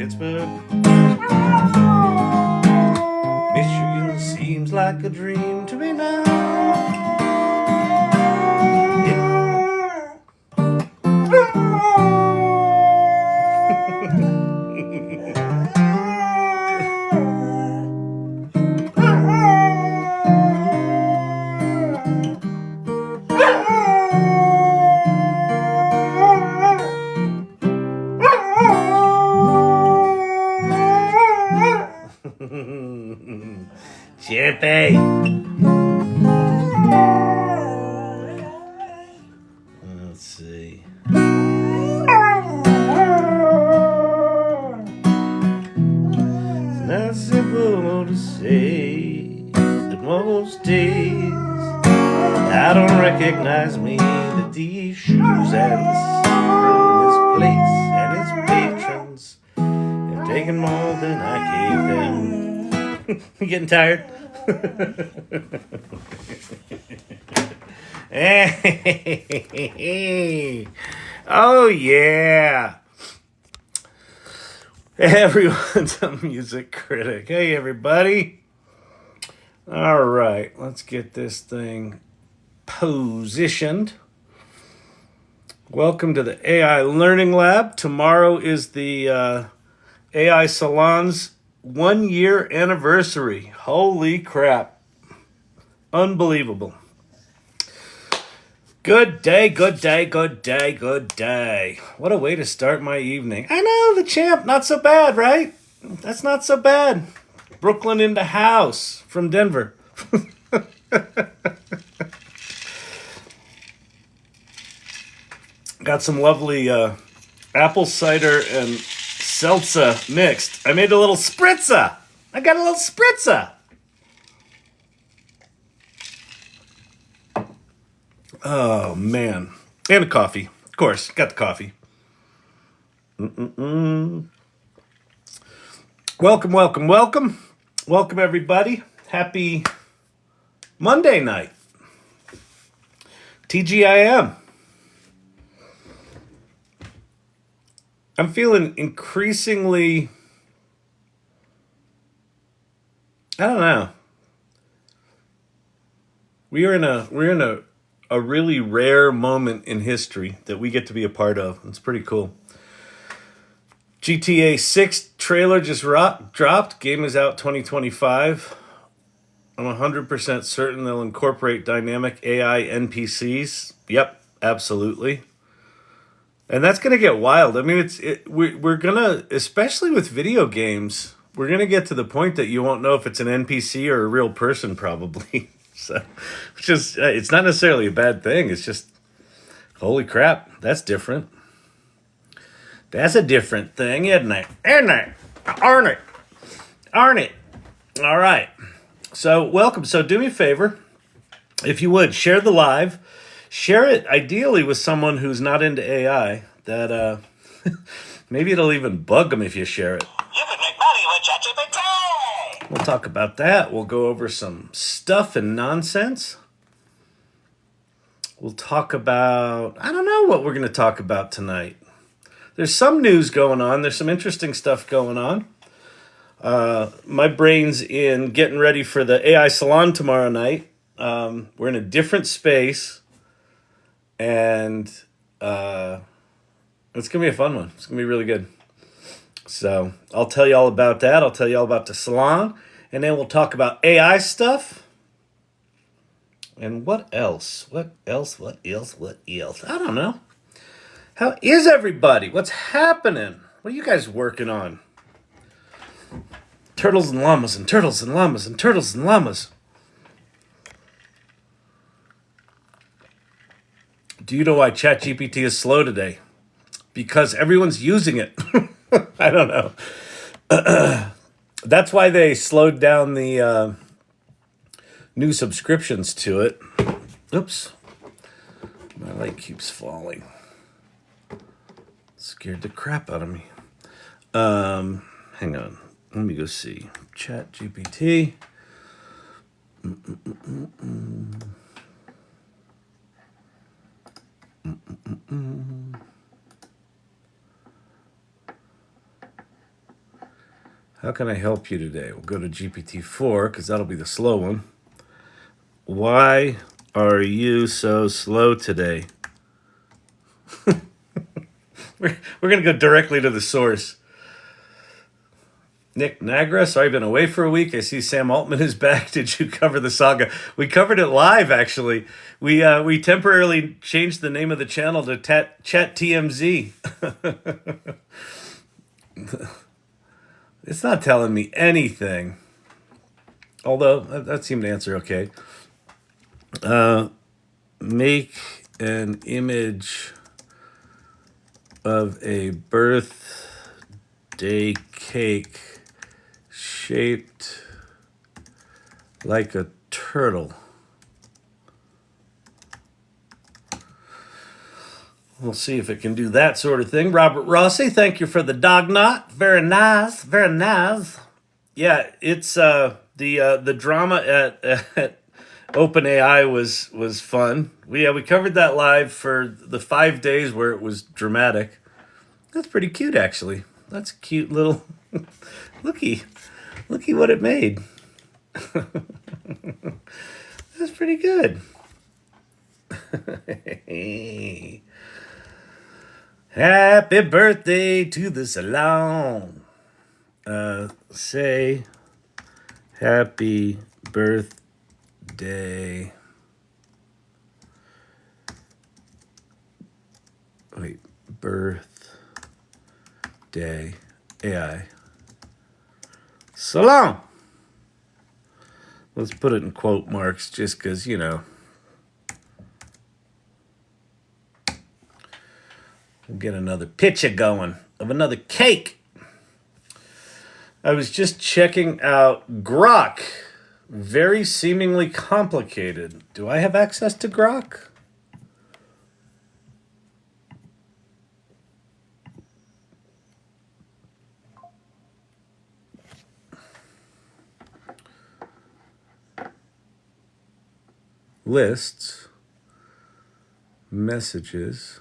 Pittsburgh. Michigan seems like a dream to me now. Champy. Let's see. It's not simple to say that most days I don't recognize me, that these shoes and this place and its patrons have taken more than I gave them. You getting tired? Hey. Oh yeah. Everyone's a music critic. Hey everybody. All right, let's get this thing positioned. Welcome to the AI Learning Lab. Tomorrow is the AI Salon's 1 year anniversary. Holy crap. Unbelievable. Good day, good day, good day, good day. What a way to start my evening. I know, the champ, not so bad, right? That's not so bad. Brooklyn in the house from Denver. Got some lovely apple cider and seltzer mixed. I made a little spritzer. I got a little spritzer. Oh, man. And a coffee. Of course, got the coffee. Welcome, welcome, welcome. Welcome, everybody. Happy Monday night. TGIM. I'm feeling increasingly, I don't know. We're in a really rare moment in history that we get to be a part of. It's pretty cool. GTA 6 trailer just dropped. Game is out 2025. I'm 100% certain they'll incorporate dynamic AI NPCs. Yep, absolutely. And that's going to get wild. I mean, we're going to, especially with video games, we're going to get to the point that you won't know if it's an NPC or a real person, probably. So, it's not necessarily a bad thing. It's just, holy crap, that's different. That's a different thing, isn't it? Aren't it? All right. So, welcome. So, do me a favor. If you would, share the live. Share it, ideally, with someone who's not into AI. That, maybe it'll even bug them if you share it. You can make money with ChatGPT! We'll talk about that. We'll go over some stuff and nonsense. We'll talk about, I don't know what we're going to talk about tonight. There's some news going on. There's some interesting stuff going on. My brain's in getting ready for the AI Salon tomorrow night. We're in a different space. And it's going to be a fun one. It's going to be really good. So I'll tell you all about that. I'll tell you all about the salon. And then we'll talk about AI stuff. And what else? What else? I don't know. How is everybody? What's happening? What are you guys working on? Turtles and llamas and turtles and llamas and turtles and llamas. Do you know why ChatGPT is slow today? Because everyone's using it. I don't know. That's why they slowed down the new subscriptions to it. Oops. My light keeps falling. Scared the crap out of me. Hang on. Let me go see. ChatGPT. How can I help you today? We'll go to GPT-4 because that'll be the slow one. Why are you so slow today? We're going to go directly to the source. Nick Nagra, sorry, I've been away for a week. I see Sam Altman is back. Did you cover the saga? We covered it live, actually. We temporarily changed the name of the channel to Chat TMZ. It's not telling me anything. Although, that seemed to answer okay. Make an image of a birthday cake shaped like a turtle. We'll see if it can do that sort of thing. Robert Rossi, thank you for the dog knot. Very nice, very nice. Yeah, it's the drama at OpenAI was fun. We covered that live for the 5 days where it was dramatic. That's pretty cute, actually. That's a cute little looky what it made. That's pretty good. Happy birthday to the salon. Say happy birthday. Wait, birthday AI Salon. Let's put it in quote marks just because, we'll get another picture going of another cake. I was just checking out Grok. Very seemingly complicated. Do I have access to Grok? Lists. Messages.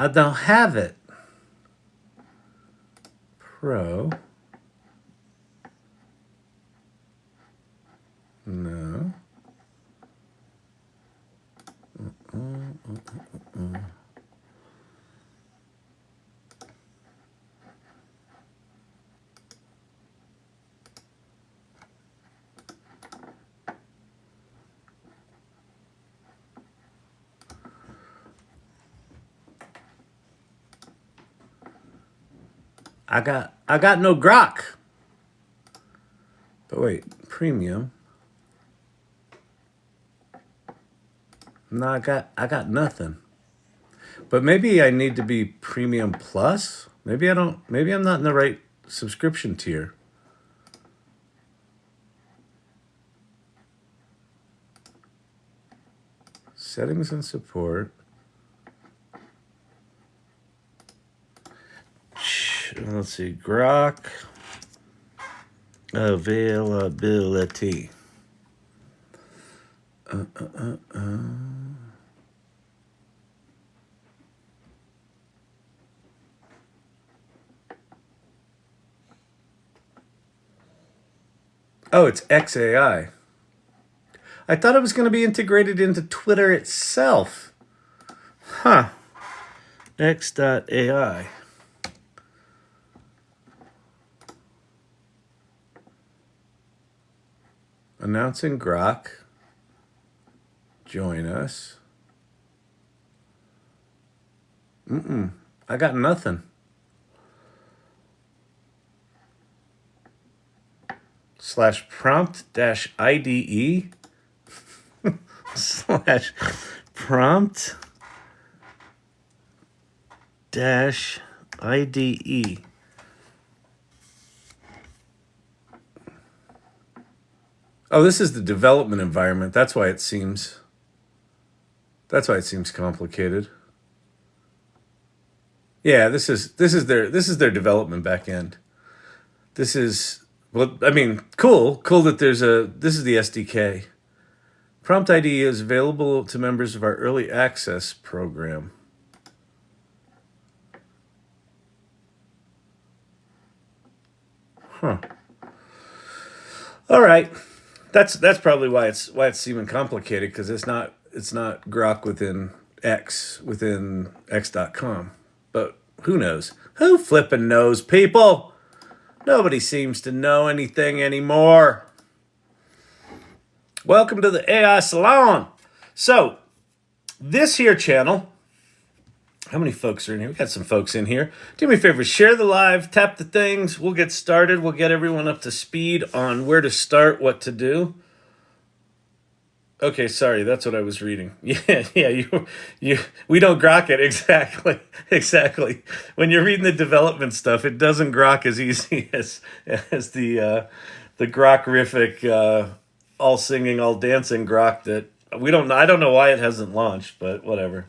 I don't have it. Pro. No. I got no Grok. But wait, premium. No, I got nothing. But maybe I need to be premium plus. Maybe I'm not in the right subscription tier. Settings and support. Let's see, Grok availability. Oh, it's XAI. I thought it was going to be integrated into Twitter itself. Huh. X.AI. Announcing Grok. Join us. I got nothing. /prompt-IDE /prompt-IDE. Oh, this is the development environment. That's why it seems complicated. Yeah, this is their development backend. This is, well, I mean, cool that this is the SDK. Prompt ID is available to members of our early access program. All right. That's probably why it's seeming complicated, because it's not Grok within X.com. But who knows? Who flippin' knows, people? Nobody seems to know anything anymore. Welcome to the AI Salon. So, this here channel, how many folks are in here? We got some folks in here. Do me a favor, share the live, tap the things. We'll get started. We'll get everyone up to speed on where to start, what to do. Okay, sorry, that's what I was reading. Yeah, we don't grok it, exactly. When you're reading the development stuff, it doesn't grok as easy as the grok-rific, all singing, all dancing grok that I don't know why it hasn't launched, but whatever.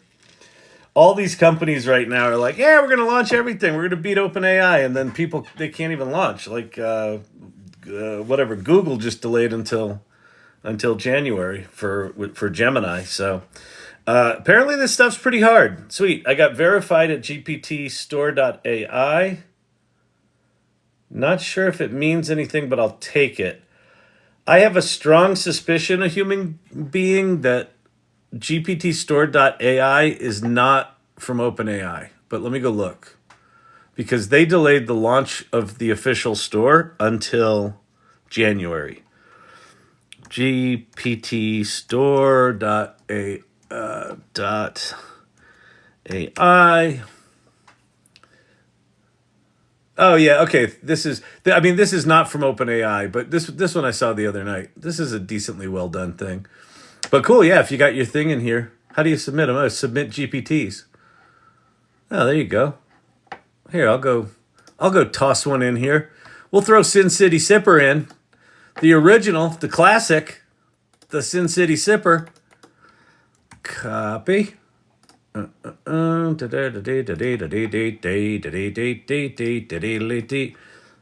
All these companies right now are like, yeah, we're going to launch everything. We're going to beat OpenAI, and then people, they can't even launch. Like, whatever, Google just delayed until January for Gemini. So apparently this stuff's pretty hard. Sweet. I got verified at gptstore.ai. Not sure if it means anything, but I'll take it. I have a strong suspicion, a human being, that gptstore.ai is not from OpenAI. But let me go look. Because they delayed the launch of the official store until January. gptstore.ai. Oh yeah, okay. This is not from OpenAI, but this one I saw the other night. This is a decently well done thing. But cool, yeah, if you got your thing in here, how do you submit them? Oh, submit GPTs. Oh, there you go. Here, I'll go toss one in here. We'll throw Sin City Sipper in. The original, the classic, the Sin City Sipper. Copy.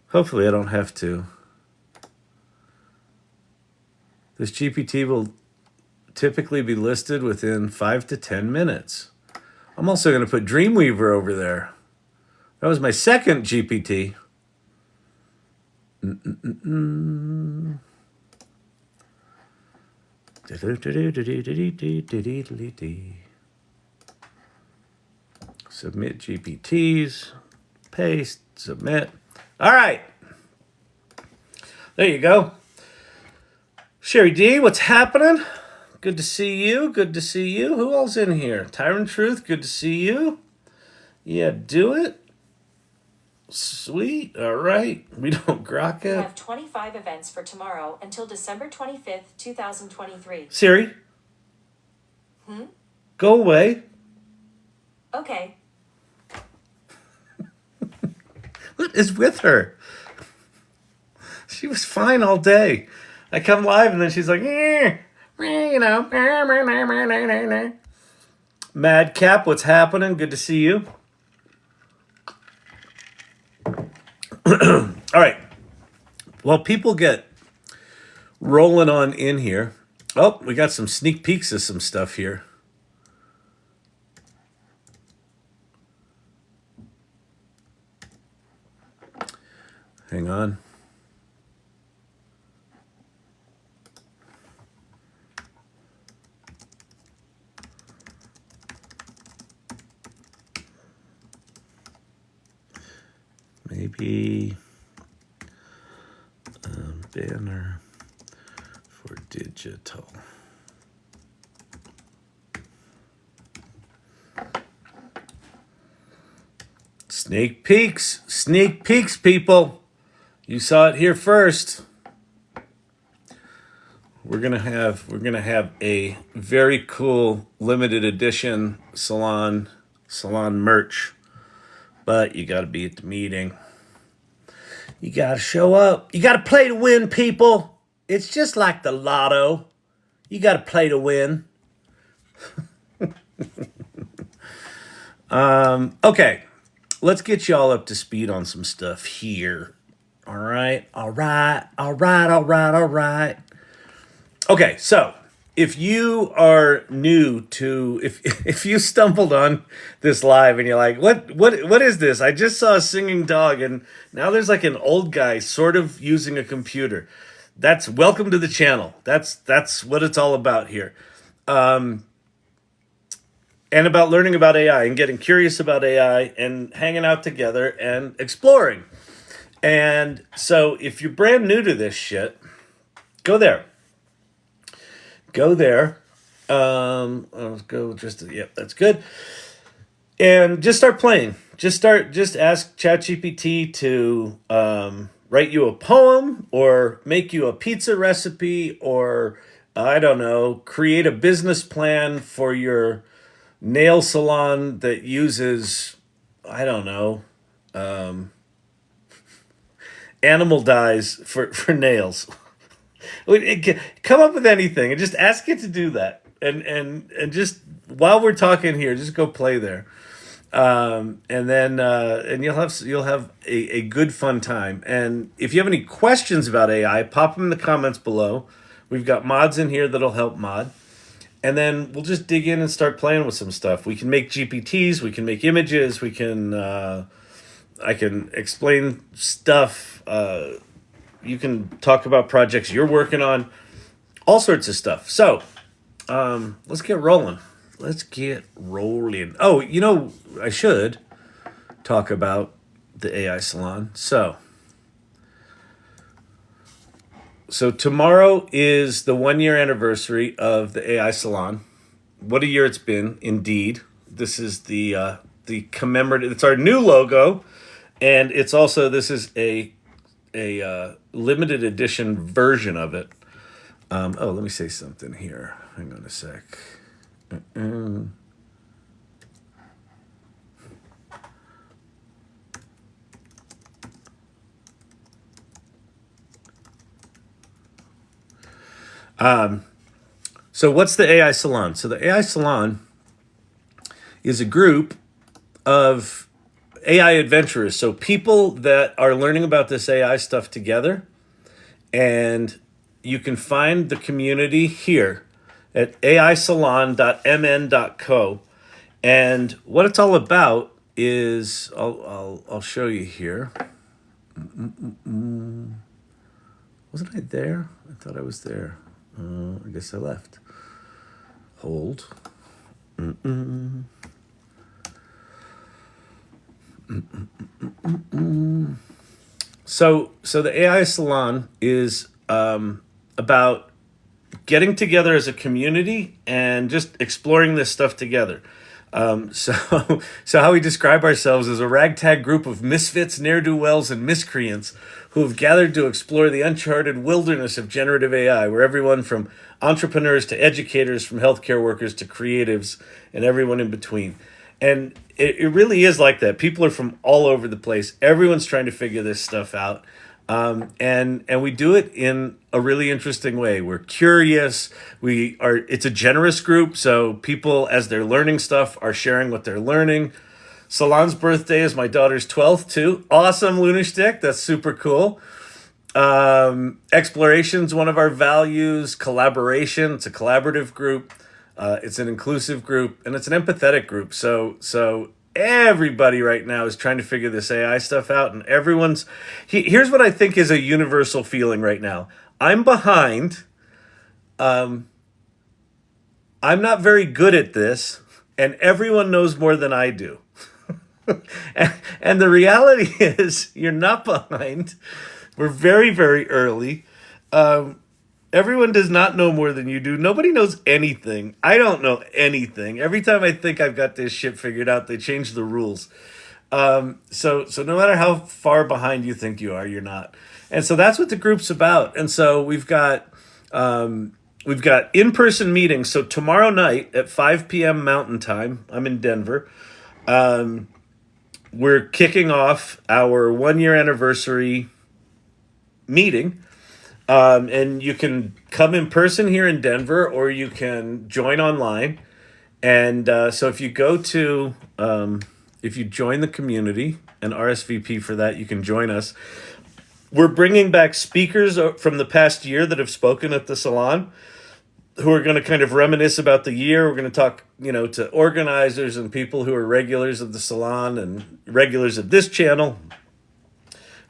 Hopefully I don't have to. This GPT will typically be listed within 5 to 10 minutes. I'm also going to put Dreamweaver over there. That was my second GPT. Submit GPTs. Paste. Submit. All right. There you go. Sherry D, what's happening? Good to see you. Good to see you. Who else in here? Tyrant Truth, good to see you. Yeah, do it. Sweet. All right. We don't grok We it. have 25 events for tomorrow until December 25th, 2023. Siri. Go away. Okay. What is with her? She was fine all day. I come live and then she's like, you know. Madcap, what's happening? Good to see you. All right. Well, people get rolling on in here. Oh, we got some sneak peeks of some stuff here. Hang on. Maybe banner for digital. Sneak peeks, people. You saw it here first. We're gonna have a very cool limited edition salon merch, but you got to be at the meeting. You got to show up. You got to play to win, people. It's just like the lotto. You got to play to win. Okay, let's get y'all up to speed on some stuff here. All right. Okay, so if you are new to if you stumbled on this live and you're like, what is this? I just saw a singing dog and now there's like an old guy sort of using a computer. That's welcome to the channel. That's what it's all about here. And about learning about AI and getting curious about AI and hanging out together and exploring. And so if you're brand new to this shit, go there. Go there. I'll go just, yep, that's good. And just start playing. Just ask ChatGPT to write you a poem or make you a pizza recipe or, I don't know, create a business plan for your nail salon that uses, I don't know, animal dyes for nails. Come up with anything and just ask it to do that. And just while we're talking here, just go play there. And then and you'll have a good fun time. And if you have any questions about AI, pop them in the comments below. We've got mods in here that'll help mod. And then we'll just dig in and start playing with some stuff. We can make GPTs, we can make images, we can I can explain stuff. You can talk about projects you're working on, all sorts of stuff. So let's get rolling. Let's get rolling. Oh, I should talk about the AI Salon. So tomorrow is the 1-year anniversary of the AI Salon. What a year it's been, indeed. This is the commemorative. It's our new logo, and it's also this is a limited edition version of it. Let me say something here. Hang on a sec. So what's the AI Salon? So the AI Salon is a group of AI adventurers. So people that are learning about this AI stuff together. And you can find the community here at aisalon.mn.co. And what it's all about is, I'll show you here. Wasn't I there? I thought I was there. I guess I left. Hold. So the AI Salon is about getting together as a community and just exploring this stuff together. So how we describe ourselves as a ragtag group of misfits, ne'er-do-wells, and miscreants who have gathered to explore the uncharted wilderness of generative AI, where everyone from entrepreneurs to educators, from healthcare workers to creatives, and everyone in between. And it really is like that. People are from all over the place. Everyone's trying to figure this stuff out. And we do it in a really interesting way. We're curious. It's a generous group. So people, as they're learning stuff, are sharing what they're learning. Salon's birthday is my daughter's 12th too. Awesome, Lunashtick. That's super cool. Exploration's one of our values. Collaboration. It's a collaborative group. It's an inclusive group, and it's an empathetic group. So everybody right now is trying to figure this AI stuff out, and here's what I think is a universal feeling right now. I'm behind. I'm not very good at this, and everyone knows more than I do. and the reality is, you're not behind. We're very, very early. Everyone does not know more than you do. Nobody knows anything. I don't know anything. Every time I think I've got this shit figured out, they change the rules. So no matter how far behind you think you are, you're not. And so that's what the group's about. And so we've got in-person meetings. So tomorrow night at 5 p.m. Mountain Time, I'm in Denver. We're kicking off our 1-year anniversary meeting. And you can come in person here in Denver, or you can join online. And so if you join the community and RSVP for that, you can join us. We're bringing back speakers from the past year that have spoken at the salon. who are going to kind of reminisce about the year. We're going to talk, to organizers and people who are regulars of the salon and regulars of this channel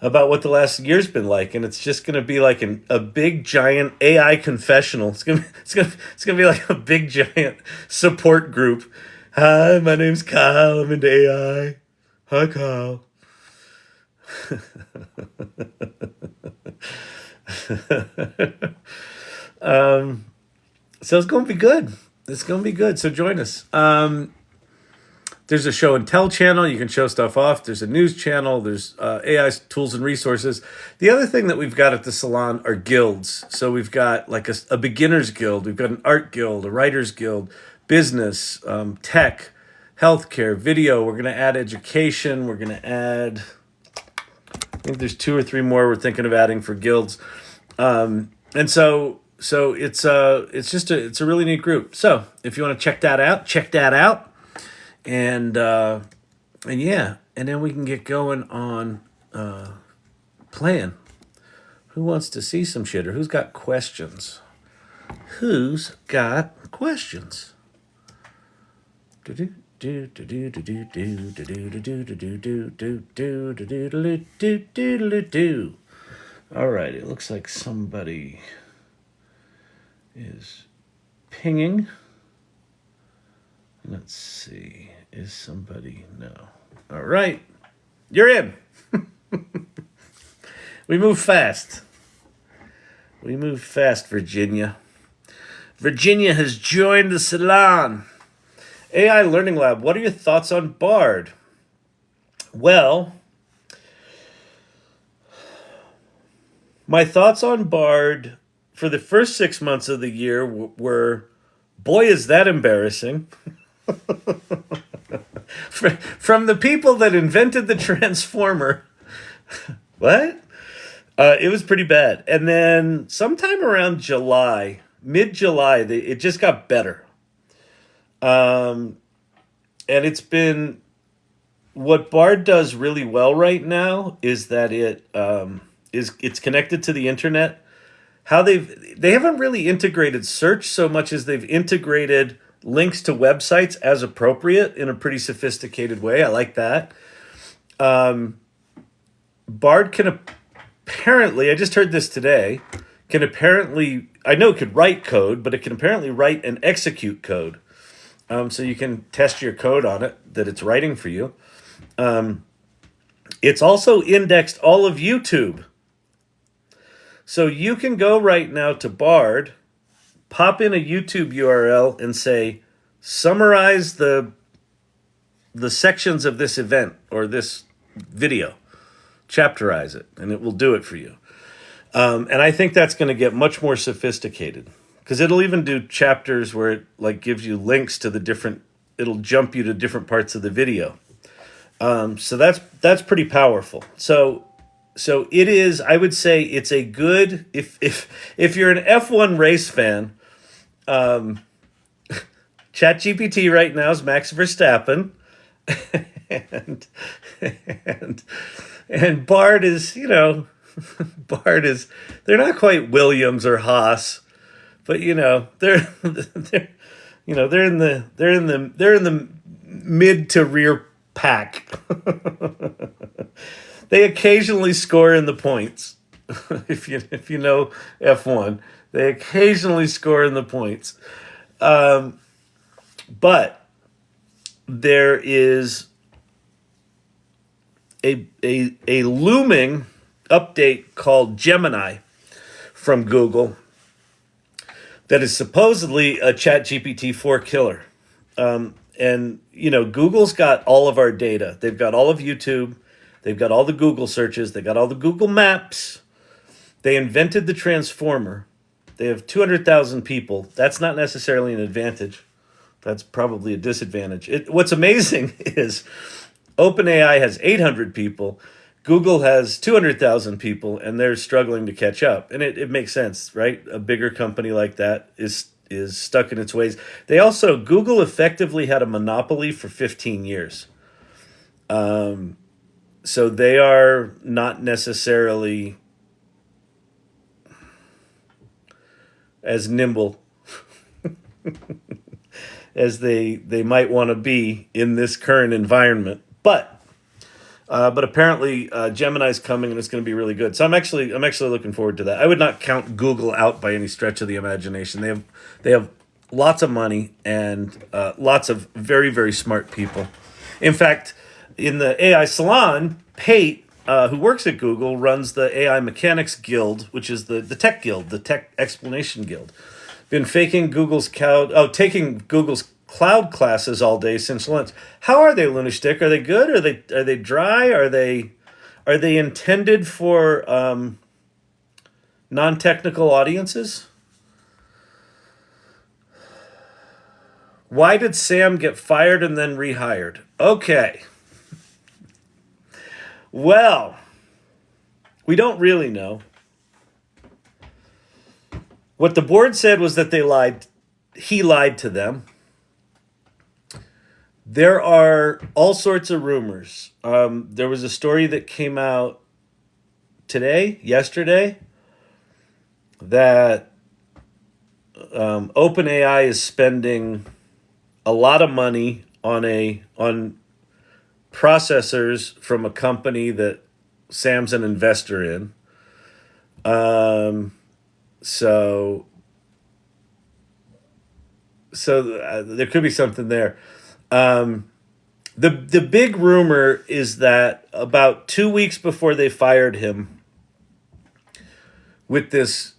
about what the last year's been like, and it's just going to be like a big giant AI confessional. It's gonna be like a big giant support group. Hi, my name's Kyle. I'm into AI. Hi, Kyle. So it's going to be good. It's going to be good. So join us. There's a show and tell channel. You can show stuff off. There's a news channel. There's AI tools and resources. The other thing that we've got at the salon are guilds. So we've got like a beginner's guild. We've got an art guild, a writer's guild, business, tech, healthcare, video. We're going to add education. We're going to add, I think there's 2 or 3 more we're thinking of adding for guilds. And so it's a really neat group. So if you want to check that out. And yeah, and then we can get going on playing. Who wants to see some shit, or who's got questions? Who's got questions? All right, it looks like somebody is pinging. Let's see. Is somebody? No. All right. You're in. We move fast. Virginia. Virginia has joined the salon. AI Learning Lab, what are your thoughts on Bard? Well, my thoughts on Bard for the first 6 months of the year were, boy, is that embarrassing. From the people that invented the transformer. What? It was pretty bad. And then sometime around July, mid-July, it just got better. And it's been, what Bard does really well right now is that it's connected to the internet. How they haven't really integrated search so much as they've integrated links to websites as appropriate in a pretty sophisticated way. I like that. Bard can apparently, I just heard this today, I know it could write code, but it can apparently write and execute code. So you can test your code on it, that it's writing for you. It's also indexed all of YouTube. So you can go right now to Bard, pop in a YouTube URL and say, summarize the sections of this event or this video. Chapterize it, and it will do it for you. And I think that's going to get much more sophisticated, because it'll even do chapters where it like gives you links to it'll jump you to different parts of the video. So that's pretty powerful. So it is, I would say it's a good, if you're an F1 race fan, ChatGPT right now is Max Verstappen, and Bard is, they're not quite Williams or Haas, but they're in the mid to rear pack. They occasionally score in the points. If you know F1, they occasionally score in the points. But there is a looming update called Gemini from Google that is supposedly a ChatGPT 4 killer. And Google's got all of our data. They've got all of YouTube. They've got all the Google searches. They got all the Google Maps. They invented the transformer. They have 200,000 people. That's not necessarily an advantage. That's probably a disadvantage. What's amazing is OpenAI has 800 people. Google has 200,000 people, and they're struggling to catch up. And it makes sense, right? A bigger company like that is stuck in its ways. Google effectively had a monopoly for 15 years. So they are not necessarily as nimble as they might want to be in this current environment. But apparently Gemini's coming and it's going to be really good. So I'm actually looking forward to that. I would not count Google out by any stretch of the imagination. They have lots of money and lots of very, very smart people. In fact, in the AI Salon, Pate, who works at Google, runs the AI Mechanics Guild, which is the tech guild, the tech explanation guild. Been taking Google's cloud classes all day since lunch. How are they, Lunastick? Are they good? Are they dry? Are they intended for non-technical audiences? Why did Sam get fired and then rehired? Okay. Well, we don't really know. What the board said was that they lied. He lied to them. There are all sorts of rumors. There was a story that came out yesterday, that OpenAI is spending a lot of money on processors from a company that Sam's an investor in. So there could be something there. The big rumor is that about 2 weeks before they fired him, with this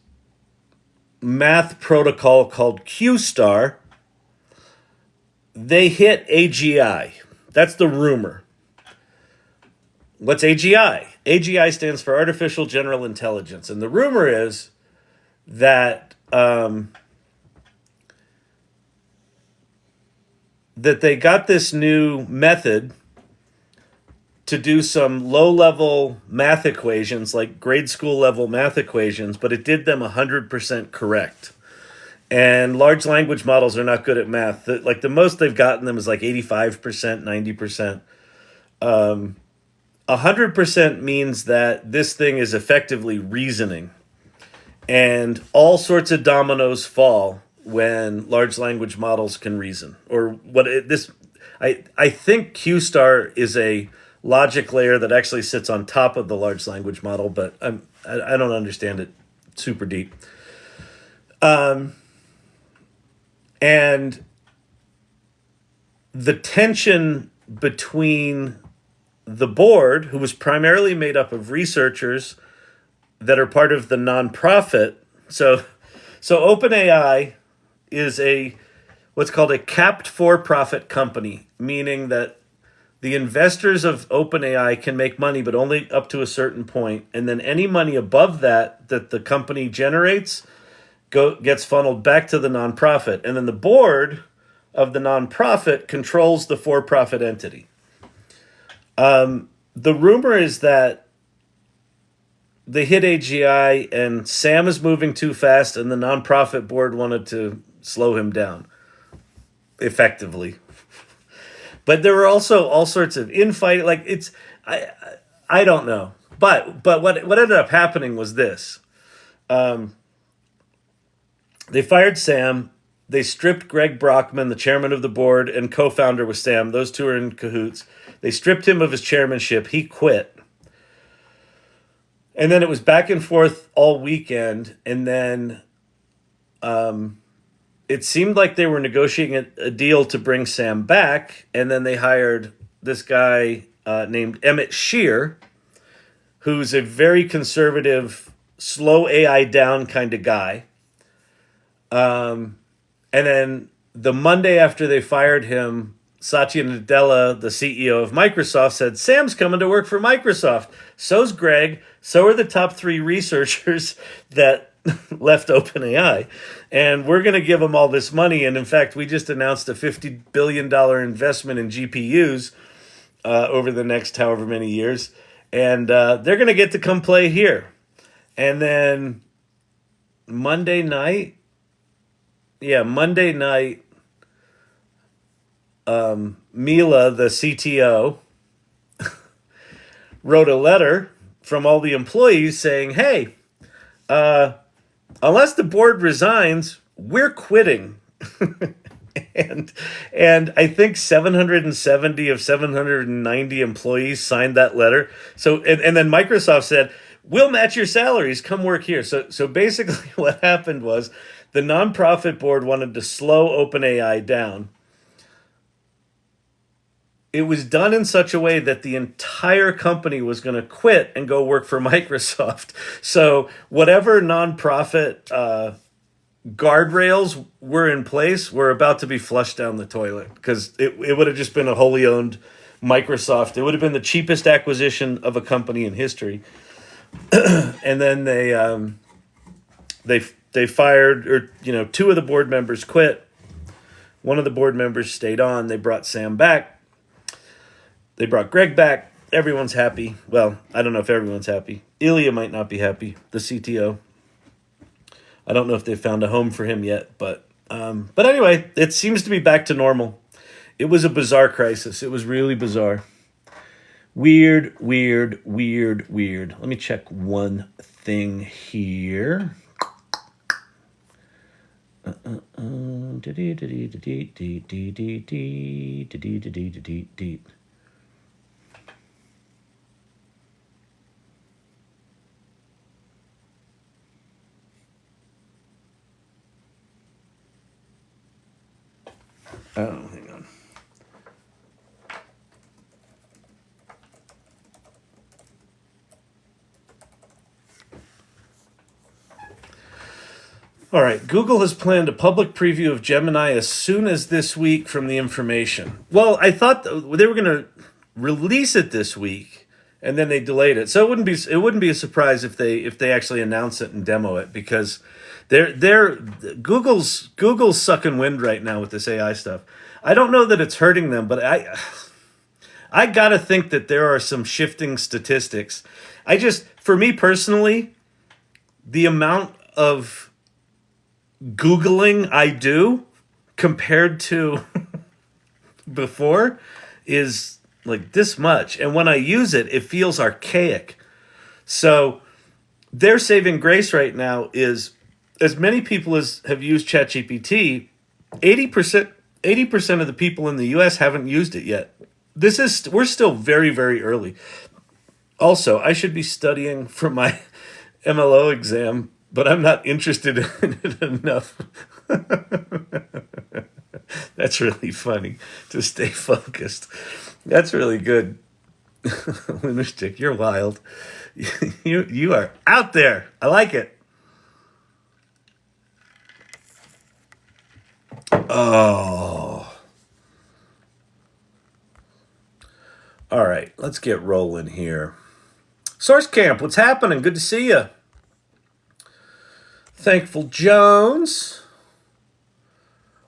math protocol called Q star, they hit AGI. That's the rumor. What's AGI? AGI stands for Artificial General Intelligence. And the rumor is that that they got this new method to do some low-level math equations, like grade school level math equations, but it did them 100% correct. And large language models are not good at math. Like the most they've gotten them is like 85%, 90%. 100% means that this thing is effectively reasoning. And all sorts of dominoes fall when large language models can reason. I think Q star is a logic layer that actually sits on top of the large language model, but I don't understand it super deep. And the tension between the board, who was primarily made up of researchers that are part of the nonprofit. So OpenAI is what's called a capped for-profit company, meaning that the investors of OpenAI can make money, but only up to a certain point, and then any money above that the company generates gets funneled back to the nonprofit, and then the board of the nonprofit controls the for-profit entity. The rumor is that they hit AGI and Sam is moving too fast, and the nonprofit board wanted to slow him down effectively. But there were also all sorts of infighting. Like I don't know. But what ended up happening was this. They fired Sam. They stripped Greg Brockman, the chairman of the board and co-founder with Sam. Those two are in cahoots. They stripped him of his chairmanship. He quit. And then it was back and forth all weekend. And then it seemed like they were negotiating a deal to bring Sam back. And then they hired this guy named Emmett Shear, who's a very conservative, slow AI down kind of guy. And then the Monday after they fired him, Satya Nadella, the CEO of Microsoft, said, Sam's coming to work for Microsoft. So's Greg. So are the top 3 researchers that left OpenAI. And we're going to give them all this money. And in fact, we just announced a $50 billion investment in GPUs over the next however many years. And they're going to get to come play here. And then Monday night, Mila, the CTO, wrote a letter from all the employees saying, hey, unless the board resigns, we're quitting. and I think 770 of 790 employees signed that letter. So and then Microsoft said, "We'll match your salaries. Come work here." So basically, what happened was the nonprofit board wanted to slow OpenAI down. It was done in such a way that the entire company was going to quit and go work for Microsoft. So whatever nonprofit guardrails were in place were about to be flushed down the toilet, because it would have just been a wholly owned Microsoft. It would have been the cheapest acquisition of a company in history. And then they fired, or two of the board members quit. One of the board members stayed on. They brought Sam back. They brought Greg back. Everyone's happy. Well, I don't know if everyone's happy. Ilya might not be happy, the CTO. I don't know if they've found a home for him yet, but anyway, it seems to be back to normal. It was a bizarre crisis. It was really bizarre. Weird. Let me check one thing here. Oh, hang on. All right, Google has planned a public preview of Gemini as soon as this week from the information. Well, I thought they were going to release it this week, and then they delayed it. So it wouldn't be a surprise if they actually announce it and demo it, because Google's sucking wind right now with this AI stuff. I don't know that it's hurting them, but I gotta think that there are some shifting statistics. For me personally, the amount of Googling I do compared to before is like this much. And when I use it, it feels archaic. So their saving grace right now is, as many people as have used ChatGPT, 80% of the people in the US haven't used it yet. We're still very, very early. Also, I should be studying for my MLO exam, but I'm not interested in it enough. That's really funny, to stay focused. That's really good. Lunatic, you're wild. You are out there. I like it. Oh. All right, let's get rolling here. Source Camp, what's happening? Good to see you. Thankful Jones.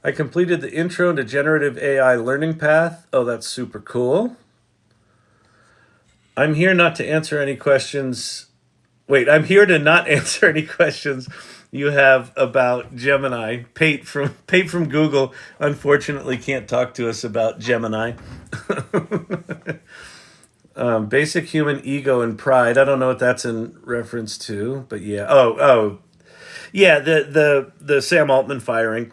I completed the intro into Generative AI learning path. Oh, that's super cool. I'm here not to answer any questions. Wait, I'm here to not answer any questions you have about Gemini. Pate from Google unfortunately can't talk to us about Gemini. Basic human ego and pride. I don't know what that's in reference to, but yeah. Oh, yeah. The Sam Altman firing.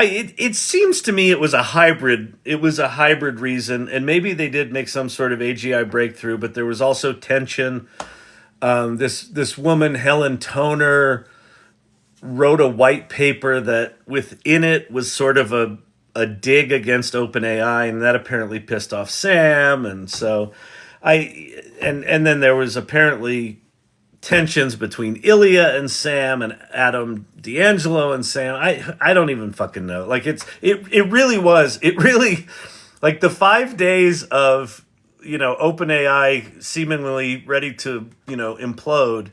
It seems to me it was a hybrid. It was a hybrid reason, and maybe they did make some sort of AGI breakthrough, but there was also tension. This woman, Helen Toner, wrote a white paper that within it was sort of a dig against OpenAI, and that apparently pissed off Sam, and so and then there was apparently tensions between Ilya and Sam and Adam D'Angelo and Sam. I don't even fucking know. Like it really was like the 5 days of OpenAI seemingly ready to implode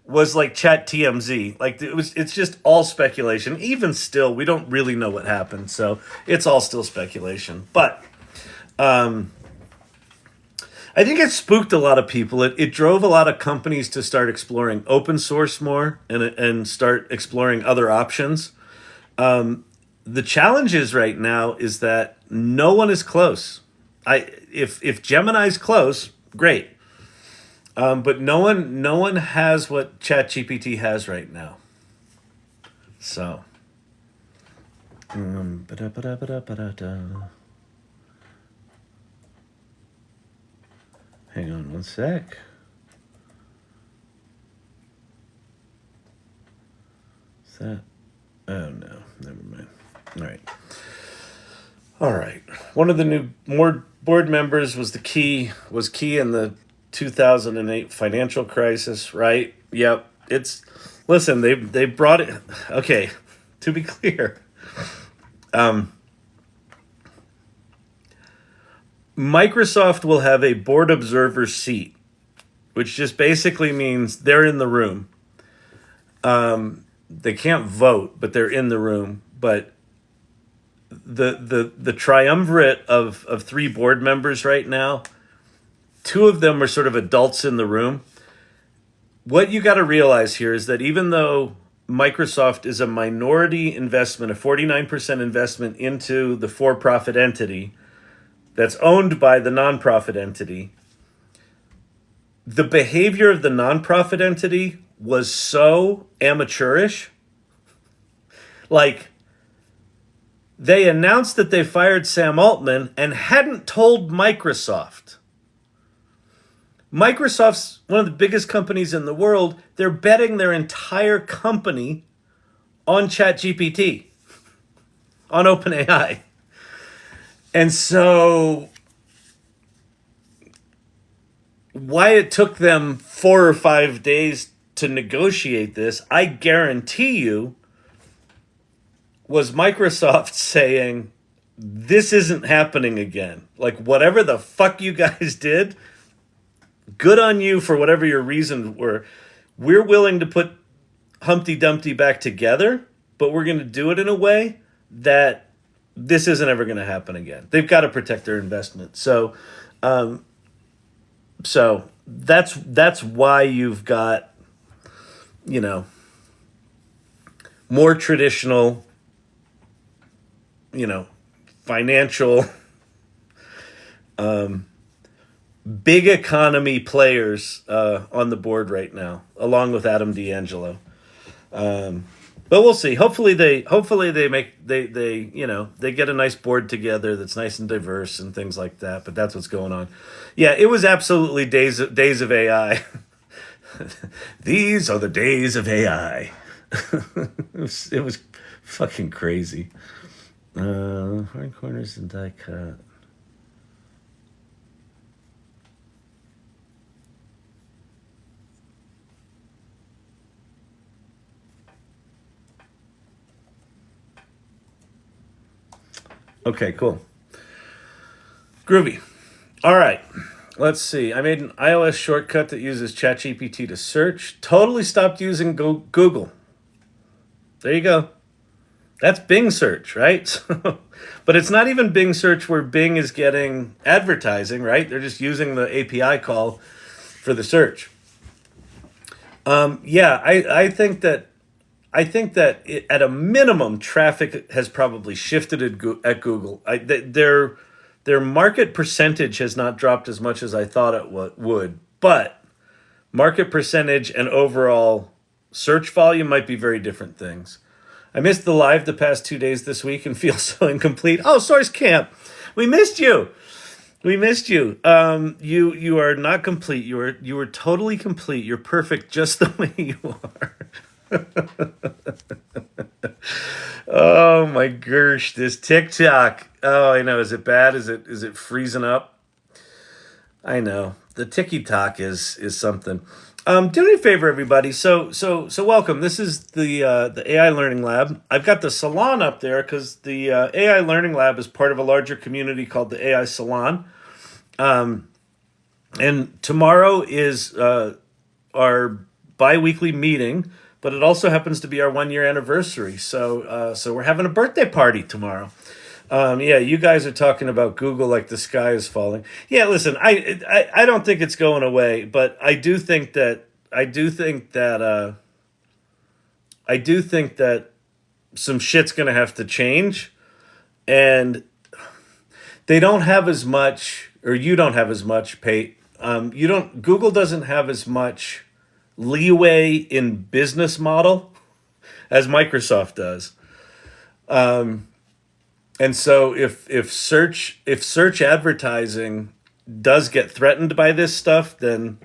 was like chat TMZ. Like it's just all speculation. Even still, we don't really know what happened. So it's all still speculation. But I think it spooked a lot of people. It drove a lot of companies to start exploring open source more and start exploring other options. The challenge is right now is that no one is close. If Gemini's close, great. But no one has what ChatGPT has right now. So Ba-da-ba-da-ba-da-ba-da-da. Hang on one sec. Is that? Oh no, never mind. All right. One of the new more board members was key in the 2008 financial crisis, right? Yep. Listen, they brought it. Okay, to be clear, Microsoft will have a board observer seat, which just basically means they're in the room. They can't vote, but they're in the room. But the triumvirate of three board members right now, two of them are sort of adults in the room. What you got to realize here is that even though Microsoft is a minority investment, a 49% investment into the for-profit entity that's owned by the nonprofit entity, the behavior of the nonprofit entity was so amateurish. Like, they announced that they fired Sam Altman and hadn't told Microsoft. Microsoft's one of the biggest companies in the world. They're betting their entire company on ChatGPT, on OpenAI. And so why it took them 4 or 5 days to negotiate this, I guarantee you, was Microsoft saying, this isn't happening again. Like, whatever the fuck you guys did, good on you for whatever your reasons were. We're willing to put Humpty Dumpty back together, but we're going to do it in a way that this isn't ever going to happen again. They've got to protect their investment. So that's why you've got, more traditional, financial, big economy players on the board right now, along with Adam D'Angelo. But we'll see. Hopefully they get a nice board together that's nice and diverse and things like that. But that's what's going on. Yeah, it was absolutely days of AI. These are the days of AI. It was fucking crazy. Hard corners and die cut. Okay, cool. Groovy. All right. Let's see. I made an iOS shortcut that uses ChatGPT to search. Totally stopped using Google. There you go. That's Bing search, right? But it's not even Bing search where Bing is getting advertising, right? They're just using the API call for the search. I think that at a minimum, traffic has probably shifted at Google. Their market percentage has not dropped as much as I thought it would, but market percentage and overall search volume might be very different things. I missed the live the past 2 days this week and feel so incomplete. Oh, Source Camp, we missed you. We missed you. You are not complete. You were totally complete. You're perfect just the way you are. Oh my gosh, this TikTok. Oh, I know. Is it bad? Is it freezing up? I know. The TikTok is something. Do me a favor, everybody. So welcome. This is the AI Learning Lab. I've got the salon up there because the AI Learning Lab is part of a larger community called the AI Salon. And tomorrow is our bi-weekly meeting, but it also happens to be our 1-year anniversary. So we're having a birthday party tomorrow. You guys are talking about Google like the sky is falling. Yeah, listen, I don't think it's going away, but I do think that some shit's gonna have to change, and they don't have as much, or you don't have as much, Pate. Google doesn't have as much leeway in business model as Microsoft does. And so if search advertising does get threatened by this stuff, then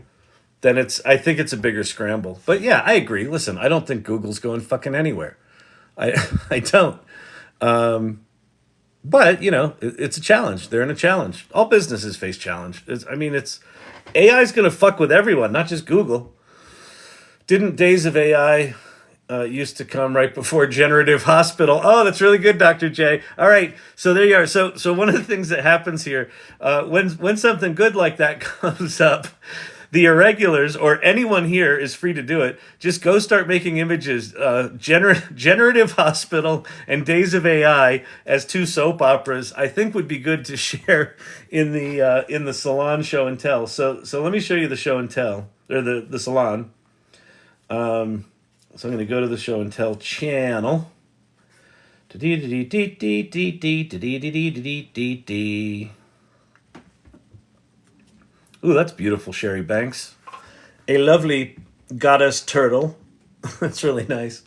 I think it's a bigger scramble. But yeah, I agree. Listen, I don't think Google's going fucking anywhere. I I don't. But it's a challenge. They're in a challenge. All businesses face challenge. It's AI's going to fuck with everyone, not just Google. Didn't Days of AI used to come right before Generative Hospital? Oh, that's really good, Dr. J. All right, so there you are. So one of the things that happens here, when something good like that comes up, the irregulars or anyone here is free to do it. Just go start making images. Generative Hospital and Days of AI as two soap operas, I think would be good to share in the Salon show and tell. So let me show you the show and tell, or the Salon. So I'm going to go to the show and tell channel. Ooh, that's beautiful, Sherry Banks. A lovely goddess turtle. That's really nice.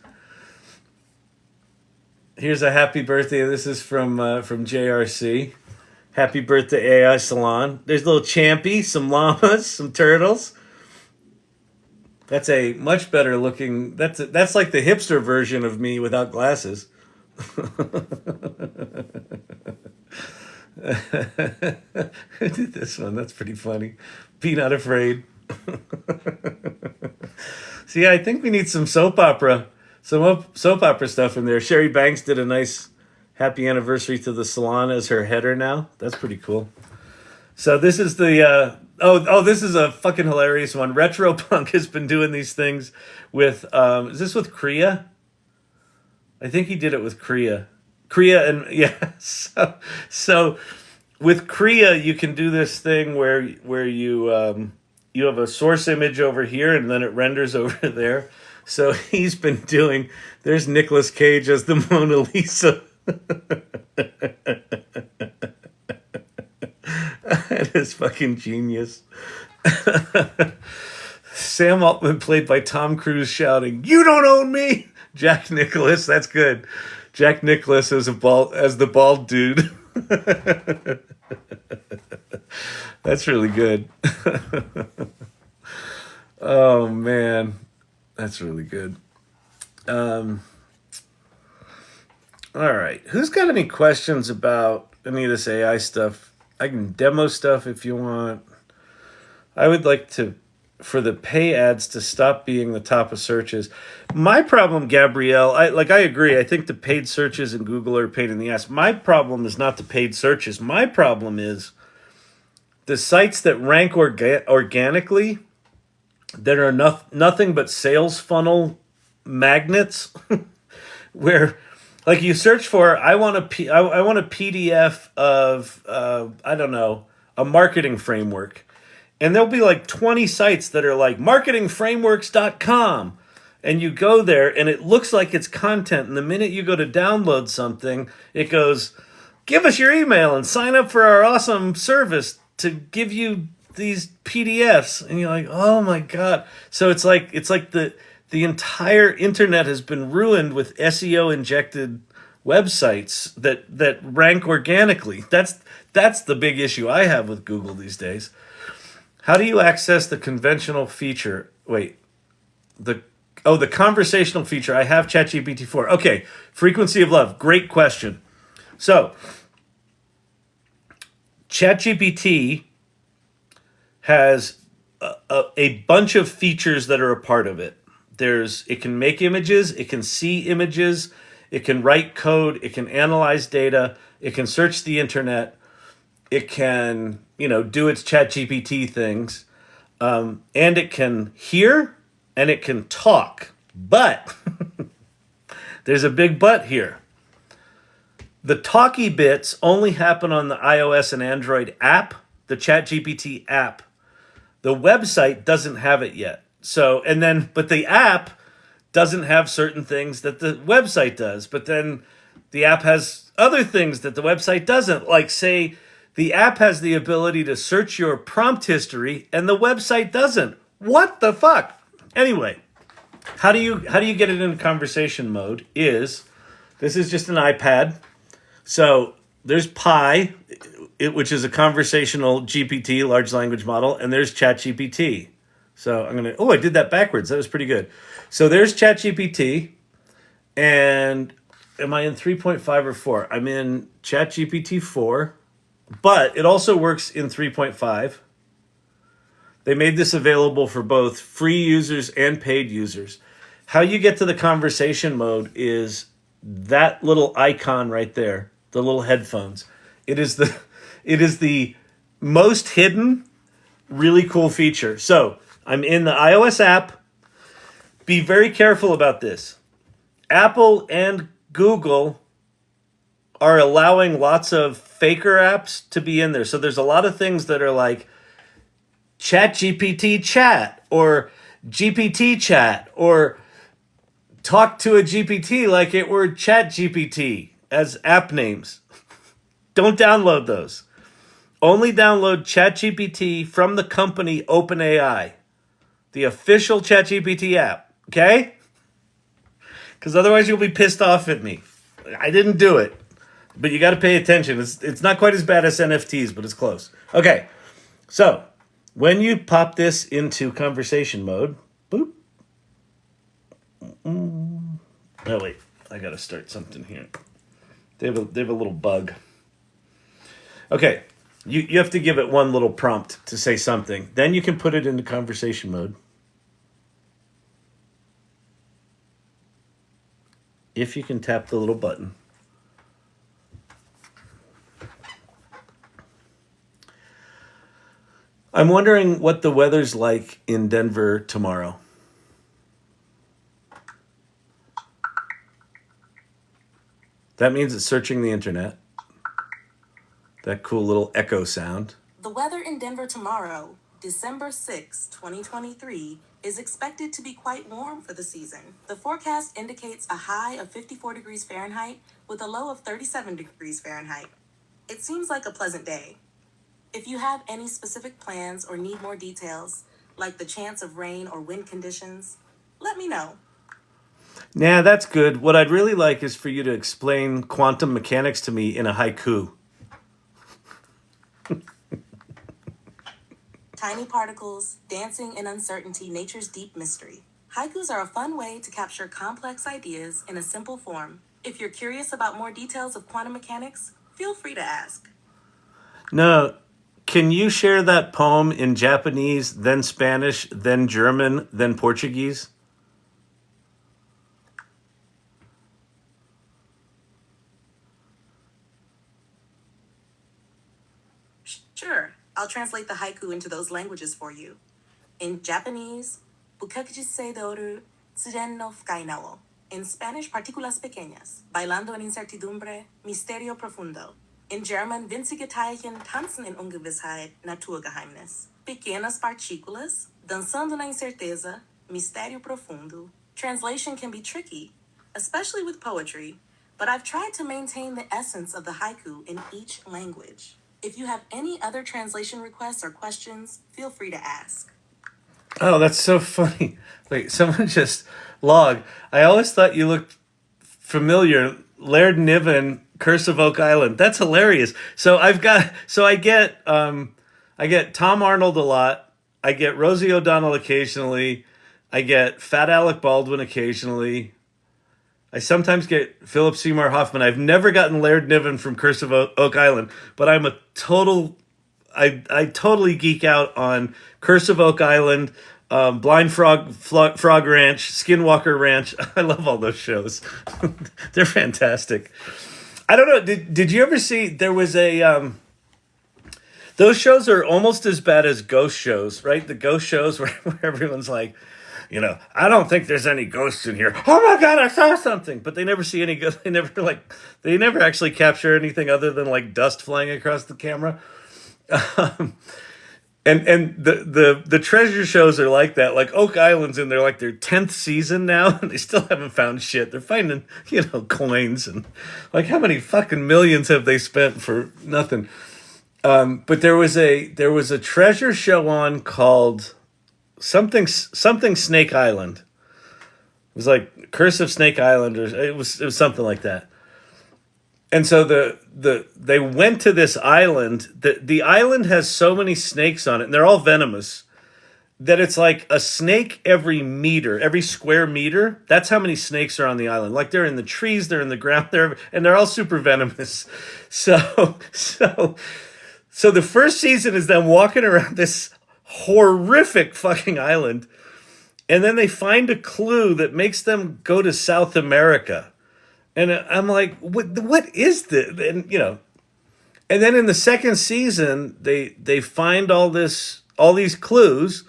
Here's a happy birthday. This is from JRC. Happy birthday, AI Salon. There's a little Champy, some llamas, some turtles. That's a much better looking. That's like the hipster version of me without glasses. I did this one. That's pretty funny. Be not afraid. See, I think we need some soap opera stuff in there. Sherry Banks did a nice happy anniversary to the Salon as her header now. That's pretty cool. So this is the this is a fucking hilarious one. Retropunk has been doing these things with is this with Kriya? I think he did it with Kriya. And yeah, so with Kriya you can do this thing where you you have a source image over here and then it renders over there. So he's been doing. There's Nicolas Cage as the Mona Lisa. That is fucking genius. Sam Altman played by Tom Cruise shouting, "You don't own me!" Jack Nicholas, that's good. Jack Nicholas as the bald dude. That's really good. Oh man, that's really good. All right, who's got any questions about any of this AI stuff? I can demo stuff if you want. I would like for the pay ads to stop being the top of searches. My problem, Gabrielle, I agree. I think the paid searches in Google are a pain in the ass. My problem is not the paid searches. My problem is the sites that rank organically that are nothing but sales funnel magnets where like you search for I want a PDF of I don't know, a marketing framework. And there'll be like 20 sites that are like marketingframeworks.com. And you go there and it looks like it's content. And the minute you go to download something, it goes, "Give us your email and sign up for our awesome service to give you these PDFs." And you're like, "Oh my God." So it's like the entire internet has been ruined with SEO injected websites that rank organically. That's the big issue I have with Google these days. How do you access the conventional feature? Wait, the conversational feature. I have ChatGPT 4. Okay, frequency of love. Great question. So, ChatGPT has a bunch of features that are a part of it. It can make images, it can see images, it can write code, it can analyze data, it can search the internet, it can, do its ChatGPT things, and it can hear and it can talk. But there's a big but here. The talky bits only happen on the iOS and Android app, the ChatGPT app. The website doesn't have it yet. But the app doesn't have certain things that the website does. But then the app has other things that the website doesn't. Like, say, the app has the ability to search your prompt history and the website doesn't. What the fuck? Anyway, how do you get it into conversation mode this is just an iPad. So there's Pi, which is a conversational GPT, large language model, and there's ChatGPT. So I did that backwards. That was pretty good. So there's ChatGPT, and am I in 3.5 or 4? I'm in ChatGPT 4, but it also works in 3.5. They made this available for both free users and paid users. How you get to the conversation mode is that little icon right there, the little headphones. It is the most hidden, really cool feature. So I'm in the iOS app. Be very careful about this. Apple and Google are allowing lots of faker apps to be in there. So there's a lot of things that are like ChatGPT chat or GPT chat or talk to a GPT like it were ChatGPT as app names. Don't download those. Only download ChatGPT from the company OpenAI, the official ChatGPT app, okay? Because otherwise you'll be pissed off at me. I didn't do it, but you got to pay attention. It's not quite as bad as NFTs, but it's close. Okay, so when you pop this into conversation mode, boop. Oh wait, I got to start something here. They have a little bug. Okay, you have to give it one little prompt to say something. Then you can put it into conversation mode. If you can tap the little button. I'm wondering what the weather's like in Denver tomorrow. That means it's searching the internet. That cool little echo sound. The weather in Denver tomorrow, December 6, 2023, is expected to be quite warm for the season. The forecast indicates a high of 54 degrees Fahrenheit with a low of 37 degrees Fahrenheit. It seems like a pleasant day. If you have any specific plans or need more details, like the chance of rain or wind conditions, let me know. Nah, that's good. What I'd really like is for you to explain quantum mechanics to me in a haiku. Tiny particles, dancing in uncertainty, nature's deep mystery. Haikus are a fun way to capture complex ideas in a simple form. If you're curious about more details of quantum mechanics, feel free to ask. No, can you share that poem in Japanese, then Spanish, then German, then Portuguese? Sure, I'll translate the haiku into those languages for you. In Japanese, Bukakuji doru tsuren no fukai nao. In Spanish, partículas pequeñas, bailando en incertidumbre, misterio profundo. In German, winzige Teilchen tanzen in Ungewissheit, Naturgeheimnis. Pequenas partículas, dançando na incerteza, mistério profundo. Translation can be tricky, especially with poetry, but I've tried to maintain the essence of the haiku in each language. If you have any other translation requests or questions, feel free to ask. Oh, that's so funny. Wait, someone just logged. I always thought you looked familiar. Laird Niven, Curse of Oak Island. That's hilarious. So I get Tom Arnold a lot. I get Rosie O'Donnell occasionally. I get Fat Alec Baldwin occasionally. I sometimes get Philip Seymour Hoffman. I've never gotten Laird Niven from Curse of Oak Island, but I'm a total. I totally geek out on Curse of Oak Island, Blind Frog Ranch, Skinwalker Ranch. I love all those shows. They're fantastic. I don't know. Did you ever see? There was a. Those shows are almost as bad as ghost shows, right? The ghost shows where everyone's like, I don't think there's any ghosts in here. Oh my God, I saw something. But they never see any ghosts. They never actually capture anything other than like dust flying across the camera. And the treasure shows are like that. Like Oak Island's in their 10th season now, and they still haven't found shit. They're finding, coins and how many fucking millions have they spent for nothing? But there was a treasure show on called something Snake Island. It was like Curse of Snake Island, or it was something like that. And so they went to this island. The island has so many snakes on it, and they're all venomous, that it's like a snake every meter, every square meter. That's how many snakes are on the island. Like they're in the trees, they're in the ground, and they're all super venomous. So the first season is them walking around this horrific fucking island, and then they find a clue that makes them go to South America. And I'm like, what is this? And and then in the second season, they find all these clues,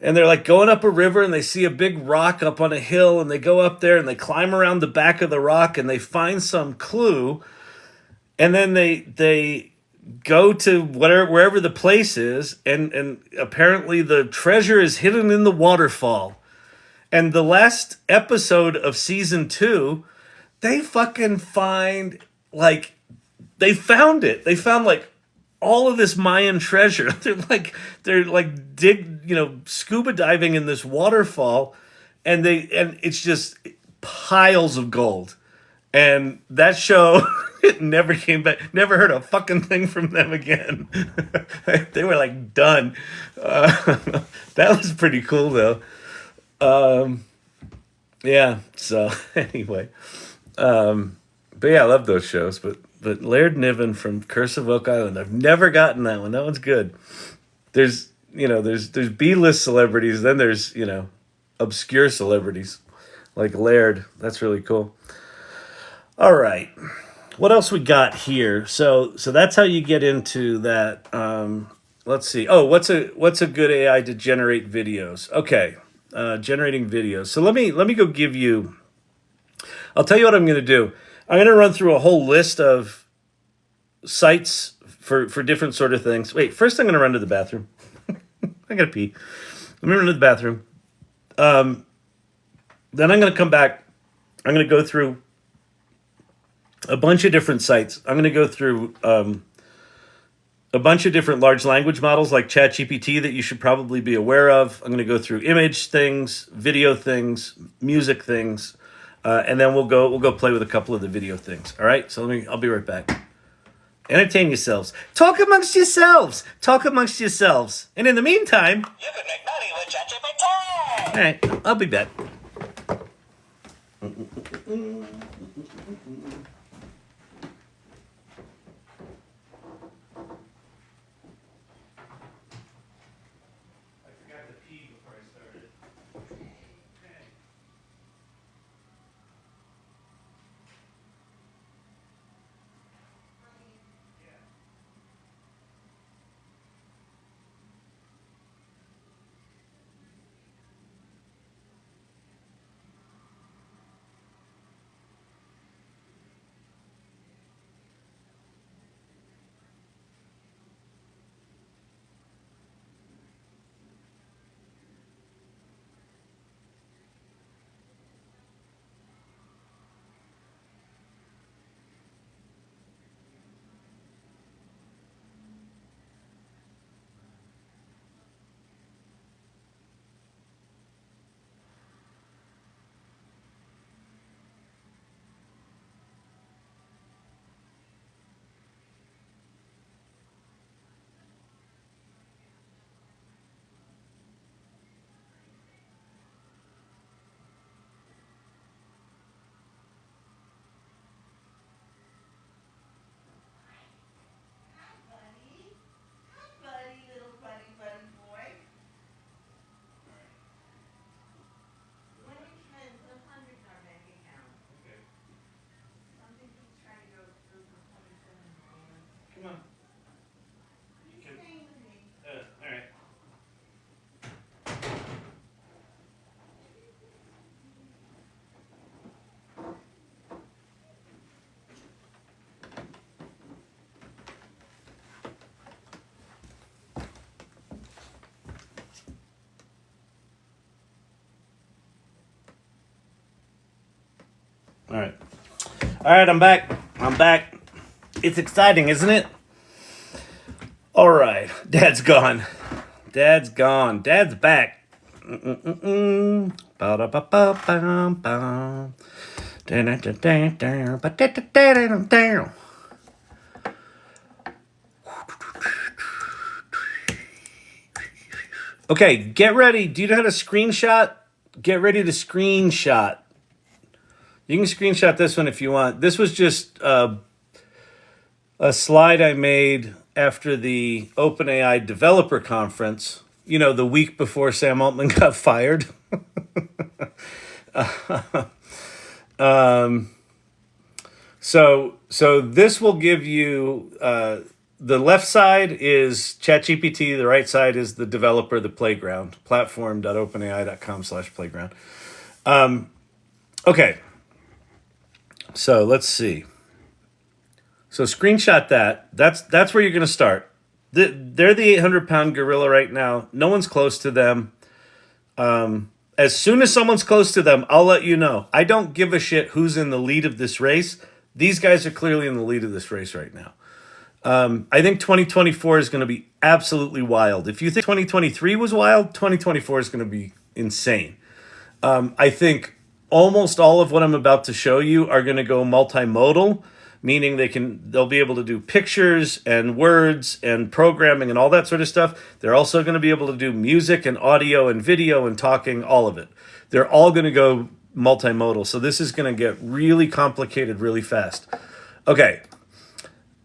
and they're like going up a river, and they see a big rock up on a hill, and they go up there and they climb around the back of the rock, and they find some clue, and then they go to wherever the place is, and apparently the treasure is hidden in the waterfall. And the last episode of season 2, they fucking find, like, they found it. They found, like, all of this Mayan treasure. They're like scuba diving in this waterfall, and it's just piles of gold. And that show, it never came back. Never heard a fucking thing from them again. They were like done. That was pretty cool though. Yeah. So anyway. But yeah, I love those shows. But Laird Niven from Curse of Oak Island, I've never gotten that one. That one's good. There's B-list celebrities, then there's obscure celebrities like Laird. That's really cool. All right, what else we got here? So that's how you get into that. Let's see. Oh, what's a good AI to generate videos? Okay, generating videos. So let me go give you. I'll tell you what I'm going to do. I'm going to run through a whole list of sites for different sort of things. Wait, first I'm going to run to the bathroom. I got to pee. Let me run to the bathroom. Then I'm going to come back. I'm going to go through a bunch of different sites. I'm going to go through a bunch of different large language models like ChatGPT that you should probably be aware of. I'm going to go through image things, video things, music things. And then we'll go play with a couple of the video things. All right. So I'll be right back. Entertain yourselves. Talk amongst yourselves. And in the meantime, You can make money with ChatGPT. all right, I'll be back. I forgot to pee before I started. Come on. You can. All right. All right. All right, I'm back. It's exciting, isn't it? All right. Dad's gone. Dad's back. Ba-da-ba-ba-bam-bam. Okay, get ready. Do you know how to screenshot? Get ready to screenshot. You can screenshot this one if you want. This was just a slide I made after the OpenAI developer conference, the week before Sam Altman got fired. So this will give you, the left side is ChatGPT, the right side is the developer, the playground, platform.openai.com/playground. Okay, so let's see. So screenshot that. That's where you're going to start. They're the 800-pound gorilla right now. No one's close to them. As soon as someone's close to them, I'll let you know. I don't give a shit who's in the lead of this race. These guys are clearly in the lead of this race right now. I think 2024 is going to be absolutely wild. If you think 2023 was wild, 2024 is going to be insane. I think almost all of what I'm about to show you are going to go multimodal, meaning they'll be able to do pictures and words and programming and all that sort of stuff. They're also going to be able to do music and audio and video and talking, all of it. They're all going to go multimodal. So this is going to get really complicated really fast. Okay.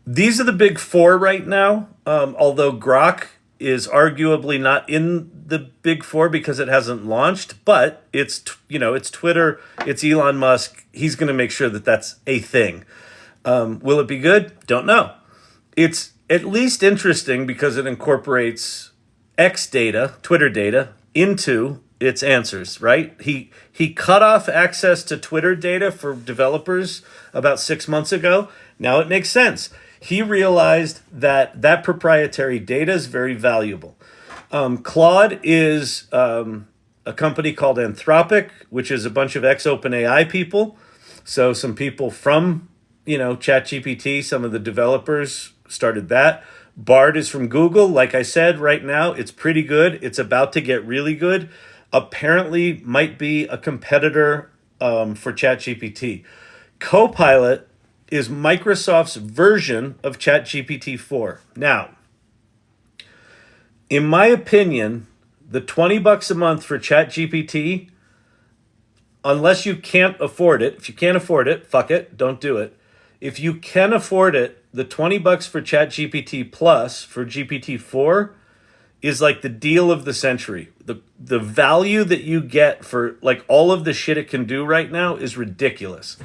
These are the big four right now, although Grok is arguably not in the big four because it hasn't launched, but it's Twitter, it's Elon Musk. He's going to make sure that that's a thing. Will it be good? Don't know. It's at least interesting because it incorporates X data, Twitter data, into its answers, right? He cut off access to Twitter data for developers about 6 months ago. Now it makes sense. He realized that proprietary data is very valuable. Claude is a company called Anthropic, which is a bunch of ex-OpenAI people. So some people from, ChatGPT, some of the developers started that. Bard is from Google. Like I said, right now, it's pretty good. It's about to get really good. Apparently might be a competitor for ChatGPT. Copilot is Microsoft's version of ChatGPT 4. Now, in my opinion, the $20 a month for ChatGPT, unless you can't afford it, if you can't afford it, fuck it, don't do it. If you can afford it, the $20 for ChatGPT Plus for GPT-4 is like the deal of the century. The value that you get for like all of the shit it can do right now is ridiculous.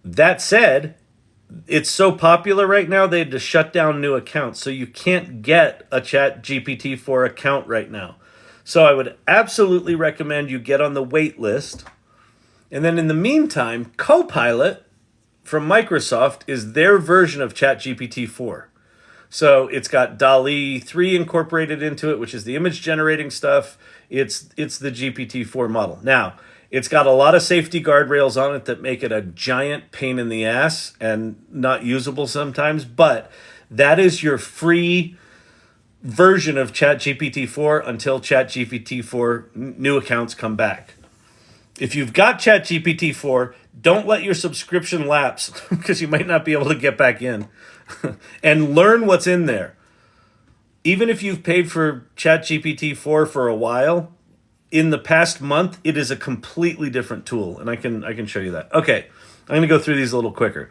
That said, it's so popular right now, they had to shut down new accounts. So you can't get a ChatGPT-4 account right now. So I would absolutely recommend you get on the wait list. And then in the meantime, Copilot from Microsoft is their version of ChatGPT-4. So it's got Dolly 3 incorporated into it, which is the image generating stuff. It's the GPT-4 model. Now, it's got a lot of safety guardrails on it that make it a giant pain in the ass and not usable sometimes, but that is your free version of ChatGPT-4 until ChatGPT-4 new accounts come back. If you've got ChatGPT-4, don't let your subscription lapse because you might not be able to get back in and learn what's in there. Even if you've paid for ChatGPT-4 for a while, in the past month, it is a completely different tool, and I can show you that. Okay, I'm going to go through these a little quicker.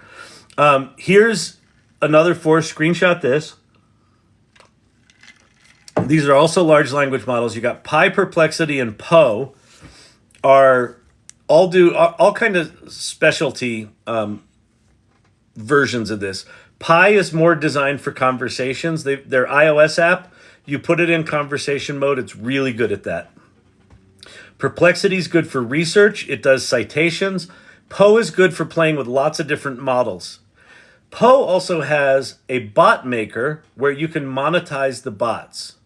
Here's another 4. Screenshot this. These are also large language models. You got Pi, Perplexity, and Poe are all kind of specialty versions of this. Pi is more designed for conversations. Their iOS app, you put it in conversation mode, it's really good at that. Perplexity is good for research. It does citations. Poe is good for playing with lots of different models. Poe also has a bot maker where you can monetize the bots.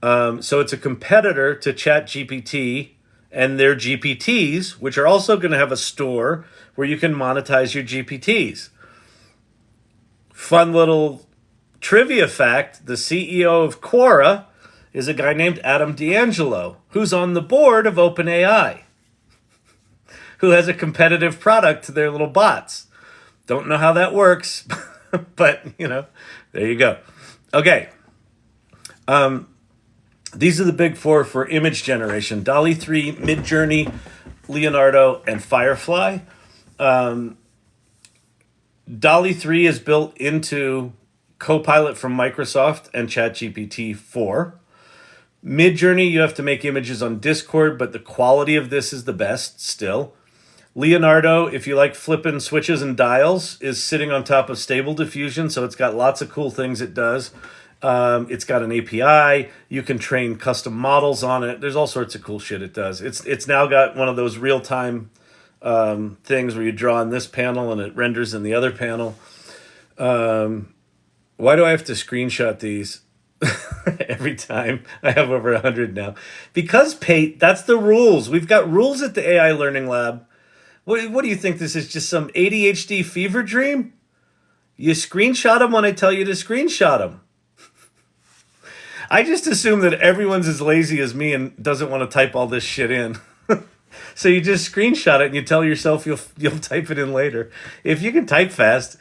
So it's a competitor to ChatGPT and their GPTs, which are also going to have a store where you can monetize your GPTs. Fun little trivia fact, the CEO of Quora is a guy named Adam D'Angelo, who's on the board of OpenAI. who has a competitive product to their little bots. Don't know how that works, but there you go. Okay. These are the big four for image generation: Dolly 3, Midjourney, Leonardo, and Firefly. Dolly 3 is built into Copilot from Microsoft and ChatGPT 4. Midjourney, you have to make images on Discord, but the quality of this is the best still. Leonardo, if you like flipping switches and dials, is sitting on top of Stable Diffusion, so it's got lots of cool things it does. It's got an API. You can train custom models on it. There's all sorts of cool shit it does. It's now got one of those real-time things where you draw in this panel and it renders in the other panel. Why do I have to screenshot these every time? I have over 100 now. Because, Pate, that's the rules. We've got rules at the AI Learning Lab. What do you think? This is just some ADHD fever dream? You screenshot them when I tell you to screenshot them. I just assume that everyone's as lazy as me and doesn't want to type all this shit in. So you just screenshot it and you tell yourself you'll type it in later. If you can type fast.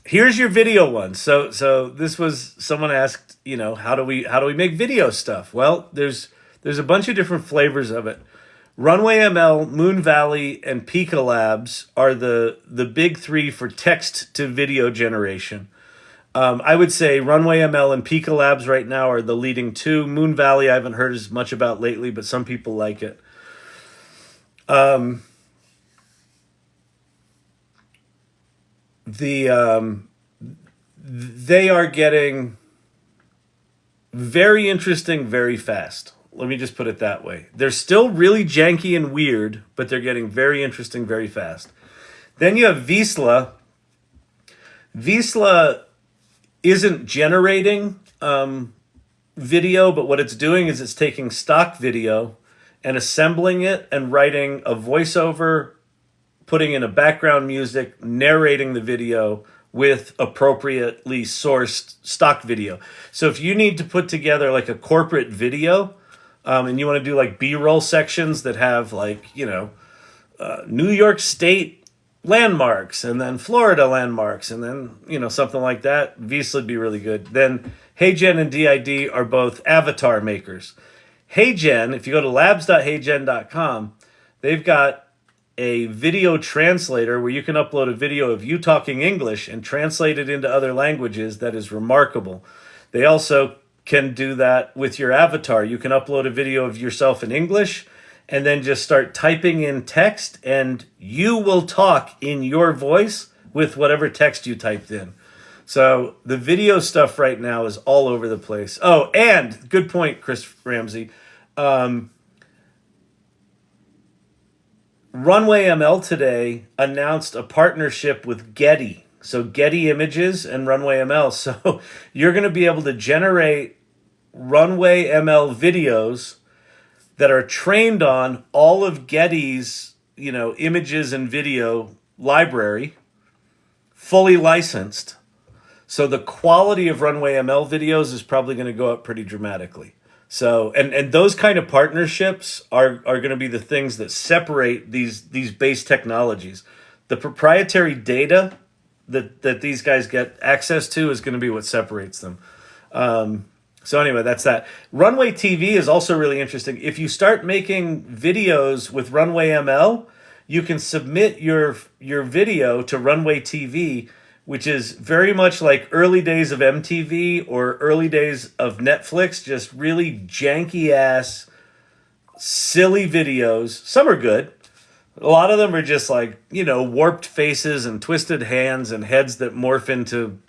Here's your video one. So this was, someone asked, how do we make video stuff? Well, there's a bunch of different flavors of it. Runway ML, Moon Valley, and Pika Labs are the big three for text to video generation. I would say Runway ML and Pika Labs right now are the leading two. Moon Valley I haven't heard as much about lately, but some people like it. They are getting very interesting very fast. Let me just put it that way. They're still really janky and weird, but they're getting very interesting very fast. Then you have Visla. Visla isn't generating video, but what it's doing is it's taking stock video and assembling it and writing a voiceover, putting in a background music, narrating the video with appropriately sourced stock video. So if you need to put together like a corporate video, and you want to do like B-roll sections that have like, New York State landmarks and then Florida landmarks and then, something like that, Visla would be really good. Then HeyGen and DID are both avatar makers. HeyGen, if you go to labs.heygen.com, they've got a video translator where you can upload a video of you talking English and translate it into other languages. That is remarkable. They also can do that with your avatar. You can upload a video of yourself in English and then just start typing in text and you will talk in your voice with whatever text you typed in. So the video stuff right now is all over the place. Oh, and good point, Chris Ramsey. Runway ML today announced a partnership with Getty. So Getty Images and Runway ML. So you're going to be able to generate Runway ML videos that are trained on all of Getty's, images and video library, fully licensed. So the quality of Runway ML videos is probably going to go up pretty dramatically. So, and those kind of partnerships are going to be the things that separate these base technologies. The proprietary data that these guys get access to is going to be what separates them. So anyway, that's that. Runway TV is also really interesting. If you start making videos with Runway ML, you can submit your video to Runway TV, which is very much like early days of MTV or early days of Netflix, just really janky ass, silly videos. Some are good. A lot of them are just like, warped faces and twisted hands and heads that morph into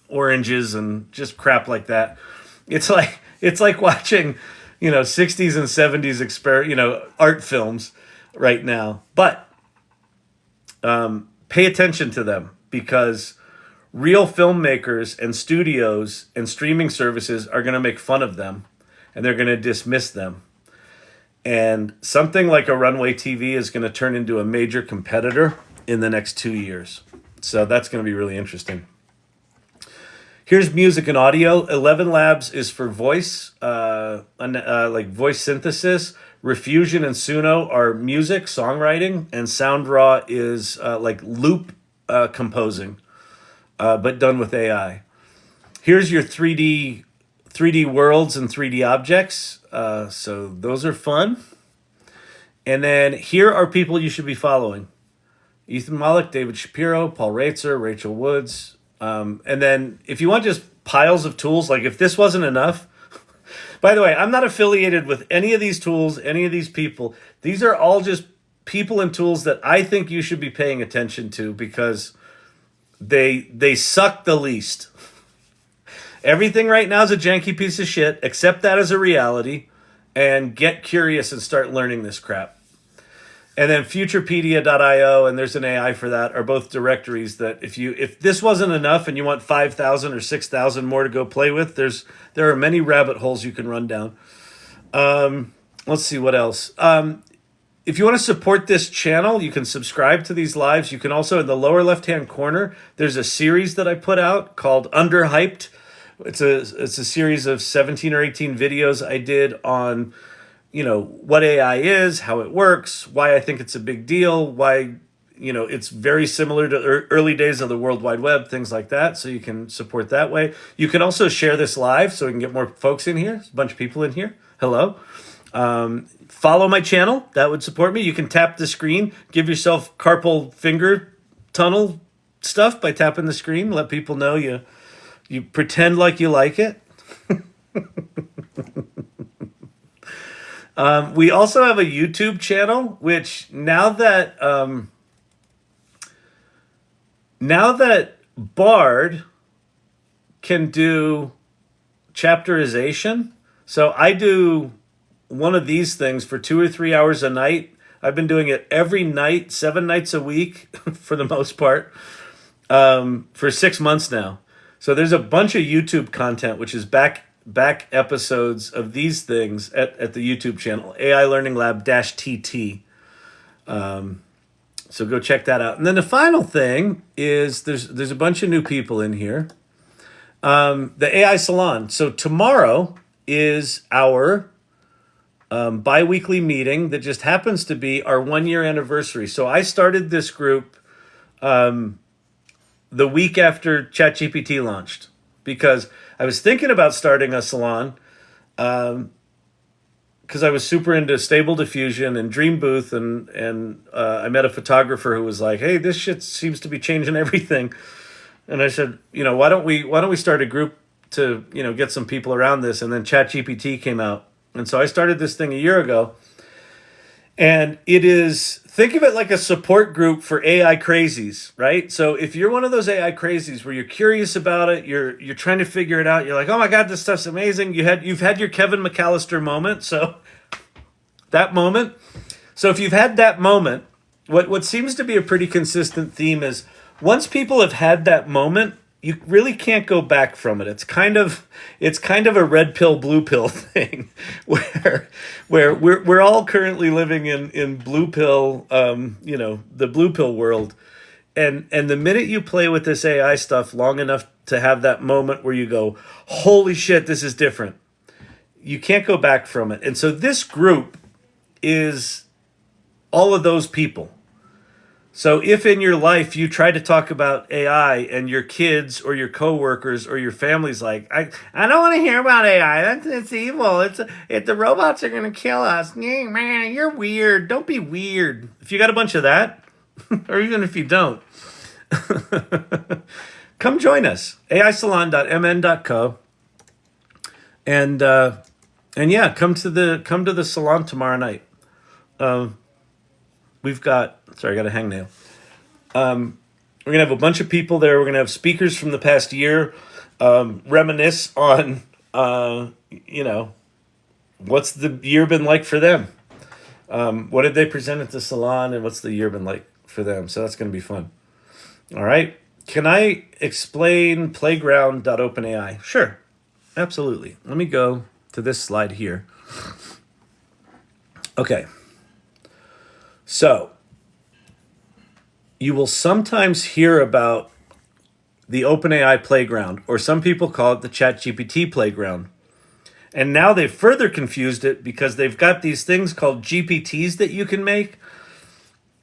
oranges and just crap like that. It's like watching, 60s and 70s art films right now. But pay attention to them because real filmmakers and studios and streaming services are going to make fun of them and they're going to dismiss them. And something like a Runway TV is going to turn into a major competitor in the next 2 years. So that's going to be really interesting. Here's music and audio. 11 Labs is for voice, like voice synthesis. Refusion and Suno are music, songwriting, and SoundRaw is like loop composing, but done with AI. Here's your 3D worlds and 3D objects. So those are fun. And then here are people you should be following: Ethan Mollick, David Shapiro, Paul Reitzer, Rachel Woods. And then if you want just piles of tools, like if this wasn't enough, by the way, I'm not affiliated with any of these tools, any of these people. These are all just people and tools that I think you should be paying attention to because they suck the least. Everything right now is a janky piece of shit. Accept that as a reality and get curious and start learning this crap. And then Futurepedia.io, and there's an AI for that, are both directories that if this wasn't enough and you want 5,000 or 6,000 more to go play with, there are many rabbit holes you can run down. Let's see what else. If you want to support this channel, you can subscribe to these lives. You can also, in the lower left-hand corner, there's a series that I put out called Underhyped. It's a series of 17 or 18 videos I did on, what AI is, how it works, why I think it's a big deal, why, it's very similar to early days of the World Wide Web, things like that. So you can support that way. You can also share this live so we can get more folks in here. There's a bunch of people in here. Hello. Follow my channel. That would support me. You can tap the screen. Give yourself carpal finger tunnel stuff by tapping the screen. Let people know you pretend like you like it. We also have a YouTube channel, which now that Bard can do chapterization, so I do one of these things for 2 or 3 hours a night. I've been doing it every night, 7 nights a week for the most part, for 6 months now. So there's a bunch of YouTube content, which is back episodes of these things at the YouTube channel, AI Learning Lab -TT. So go check that out. And then the final thing is there's a bunch of new people in here. The AI Salon. So tomorrow is our bi-weekly meeting that just happens to be our 1-year anniversary. So I started this group the week after ChatGPT launched because I was thinking about starting a salon because I was super into Stable Diffusion and Dream Booth, and I met a photographer who was like, "Hey, this shit seems to be changing everything." And I said, why don't we start a group to, get some people around this? And then ChatGPT came out. And so I started this thing a year ago. And think of it like a support group for AI crazies, right? So if you're one of those AI crazies where you're curious about it, you're trying to figure it out, you're like, oh my God, this stuff's amazing. You've had your Kevin McAllister moment. So that moment. So if you've had that moment, what seems to be a pretty consistent theme is once people have had that moment, you really can't go back from it. It's kind of a red pill, blue pill thing, where we're all currently living in blue pill, the blue pill world, and the minute you play with this AI stuff long enough to have that moment where you go, holy shit, this is different, you can't go back from it. And so this group is all of those people. So if in your life you try to talk about AI and your kids or your coworkers or your family's like, I don't want to hear about AI. It's evil. The robots are going to kill us. Man, you're weird. Don't be weird. If you got a bunch of that, or even if you don't, come join us. aisalon.mn.co. And yeah, come to the salon tomorrow night. We've got, sorry, I got a hangnail. We're going to have a bunch of people there. We're going to have speakers from the past year, reminisce on, what's the year been like for them? What did they present at the salon, and what's the year been like for them? So that's going to be fun. All right. Can I explain playground.openai? Sure. Absolutely. Let me go to this slide here. Okay. So, you will sometimes hear about the OpenAI playground, or some people call it the ChatGPT playground. And now they've further confused it because they've got these things called GPTs that you can make.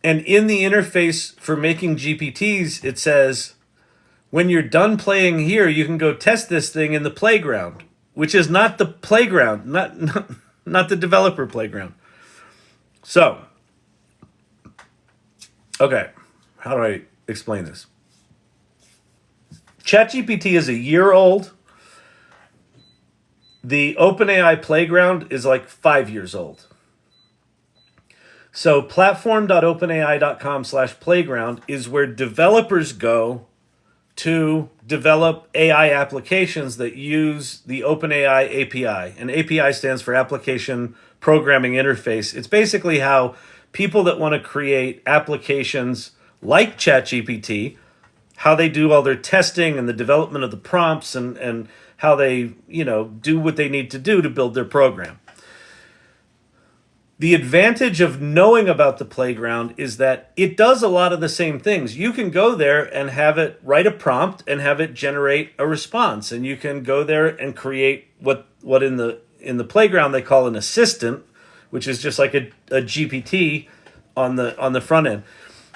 And in the interface for making GPTs, it says, when you're done playing here, you can go test this thing in the playground, which is not the playground, not the developer playground. So, okay, how do I explain this? ChatGPT is a year old. The OpenAI playground is like 5 years old. So platform.openai.com/playground is where developers go to develop AI applications that use the OpenAI API. And API stands for Application Programming Interface. It's basically how people that want to create applications like ChatGPT, how they do all their testing and the development of the prompts and how they, do what they need to do to build their program. The advantage of knowing about the playground is that it does a lot of the same things. You can go there and have it write a prompt and have it generate a response. And you can go there and create what in the playground they call an assistant, which is just like a GPT on the front end.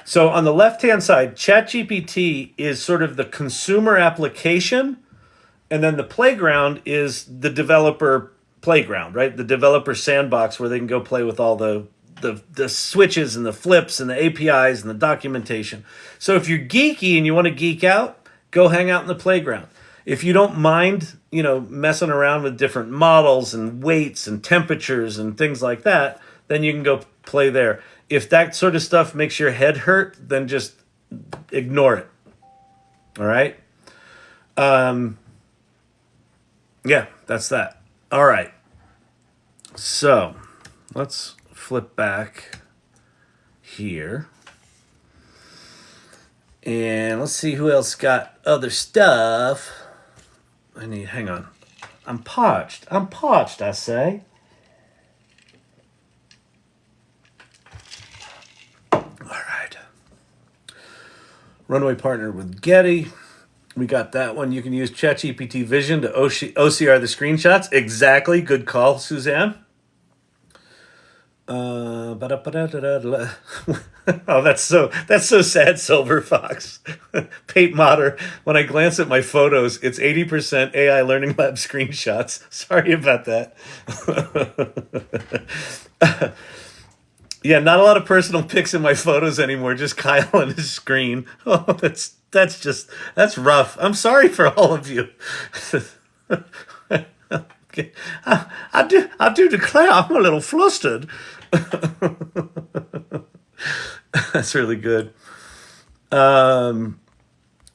So on the left-hand side, ChatGPT is sort of the consumer application, and then the playground is the developer playground, right? The developer sandbox where they can go play with all the switches and the flips and the APIs and the documentation. So if you're geeky and you want to geek out, go hang out in the playground. If you don't mind, messing around with different models and weights and temperatures and things like that, then you can go play there. If that sort of stuff makes your head hurt, then just ignore it. All right? Yeah, that's that. All right. So let's flip back here. And let's see who else got other stuff. Hang on. I'm parched, I say. All right. Runway partnered with Getty. We got that one. You can use ChatGPT Vision to OCR the screenshots. Exactly. Good call, Suzanne. Oh, that's so sad, Silver Fox. Pate Motter. When I glance at my photos, it's 80% AI Learning Lab screenshots. Sorry about that. Yeah, not a lot of personal pics in my photos anymore. Just Kyle and his screen. Oh, that's rough. I'm sorry for all of you. Okay. I do declare I'm a little flustered. That's really good. All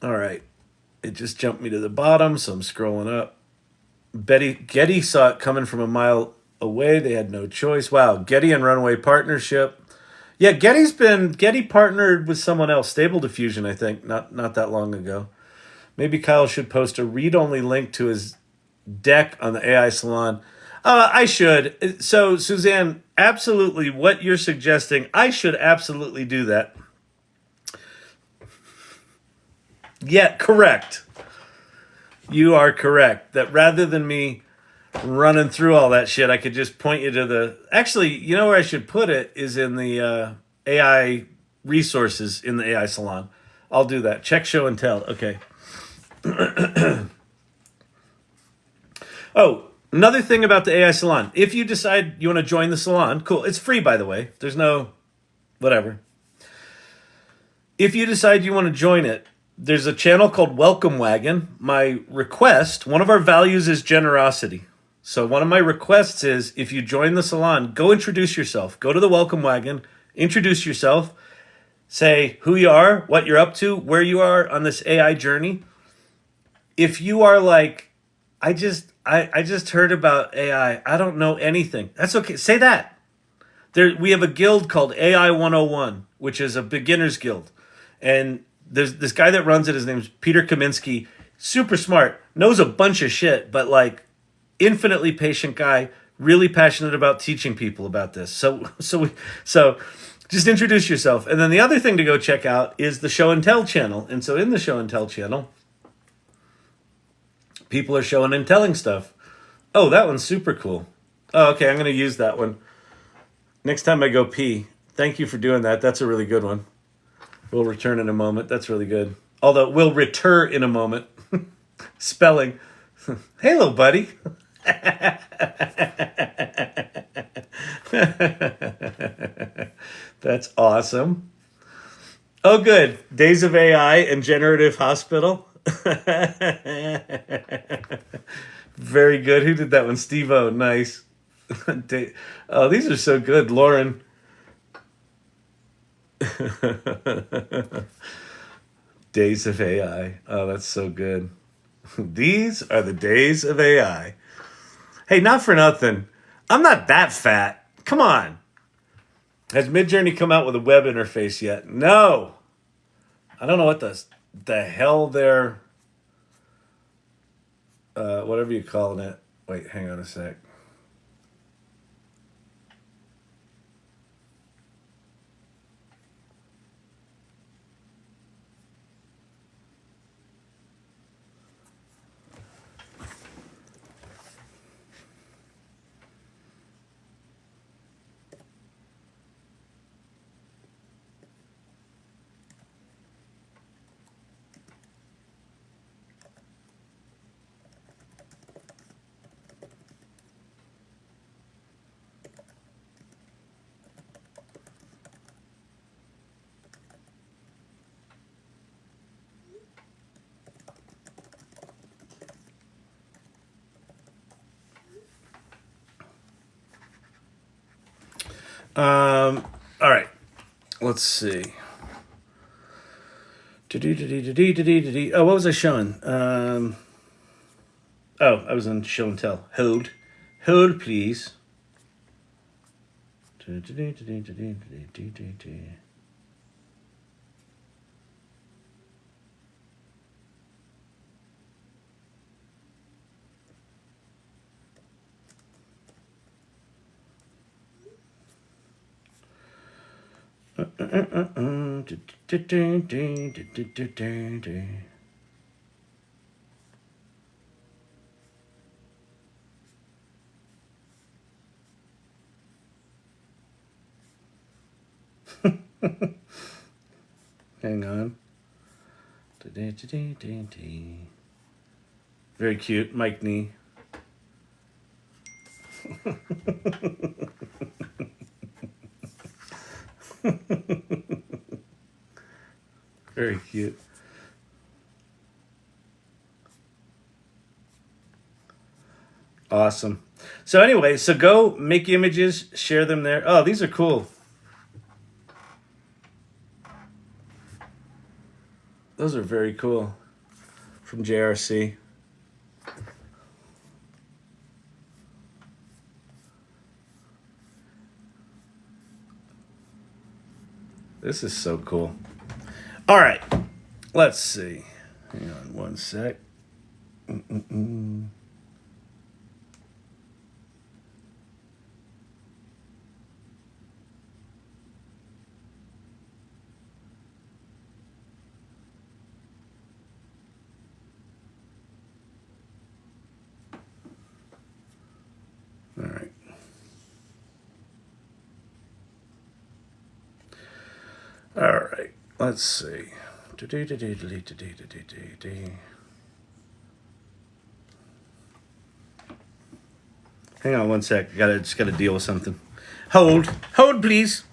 right. It just jumped me to the bottom, so I'm scrolling up. Getty saw it coming from a mile away. They had no choice. Wow. Getty and Runway partnership. Yeah, Getty partnered with someone else, Stable Diffusion, I think, not that long ago. Maybe Kyle should post a read-only link to his deck on the AI Salon. I should. So, Suzanne, absolutely what you're suggesting, I should absolutely do that. Yeah, correct. You are correct. That rather than me running through all that shit, I could just point you to the... Actually, you know where I should put it is in the AI resources in the AI Salon. I'll do that. Check show and tell. Okay. Oh, another thing about the AI Salon. If you decide you want to join the salon, cool. It's free, by the way. There's no... whatever. If you decide you want to join it, there's a channel called Welcome Wagon. My request, one of our values is generosity. So one of my requests is if you join the salon, go introduce yourself. Go to the Welcome Wagon, introduce yourself, say who you are, what you're up to, where you are on this AI journey. If you are like, I just heard about AI, I don't know anything. That's okay. Say that. We have a guild called AI 101, which is a beginner's guild. And there's this guy that runs it. His name's Peter Kaminsky. Super smart. Knows a bunch of shit, but like infinitely patient guy. Really passionate about teaching people about this. So just introduce yourself. And then the other thing to go check out is the Show and Tell channel. And so in the Show and Tell channel, people are showing and telling stuff. Oh, that one's super cool. Oh, okay, I'm going to use that one next time I go pee. Thank you for doing that. That's a really good one. We'll return in a moment. That's really good. Although, we'll return in a moment. Spelling. Hey, little buddy. That's awesome. Oh, good. Days of AI and Generative Hospital. Very good. Who did that one? Steve-O. Nice. Oh, these are so good. Lauren. Days of AI. Oh, that's so good. These are the days of AI. Hey, not for nothing. I'm not that fat. Come on. Has Midjourney come out with a web interface yet? No. I don't know what the hell they're whatever you calling it. Wait, hang on a sec. All right. Let's see. Oh, what was I showing? Oh, I was on show and tell. Hold, please. Hang on. Very cute. Mike Knee. Very cute. Awesome. So anyway, so go make images, share them there. Oh, these are cool. Those are very cool from JRC. This is so cool. All right, let's see. Hang on one sec. All right. All right. Let's see. Hang on one sec. Just gotta deal with something. Hold, please.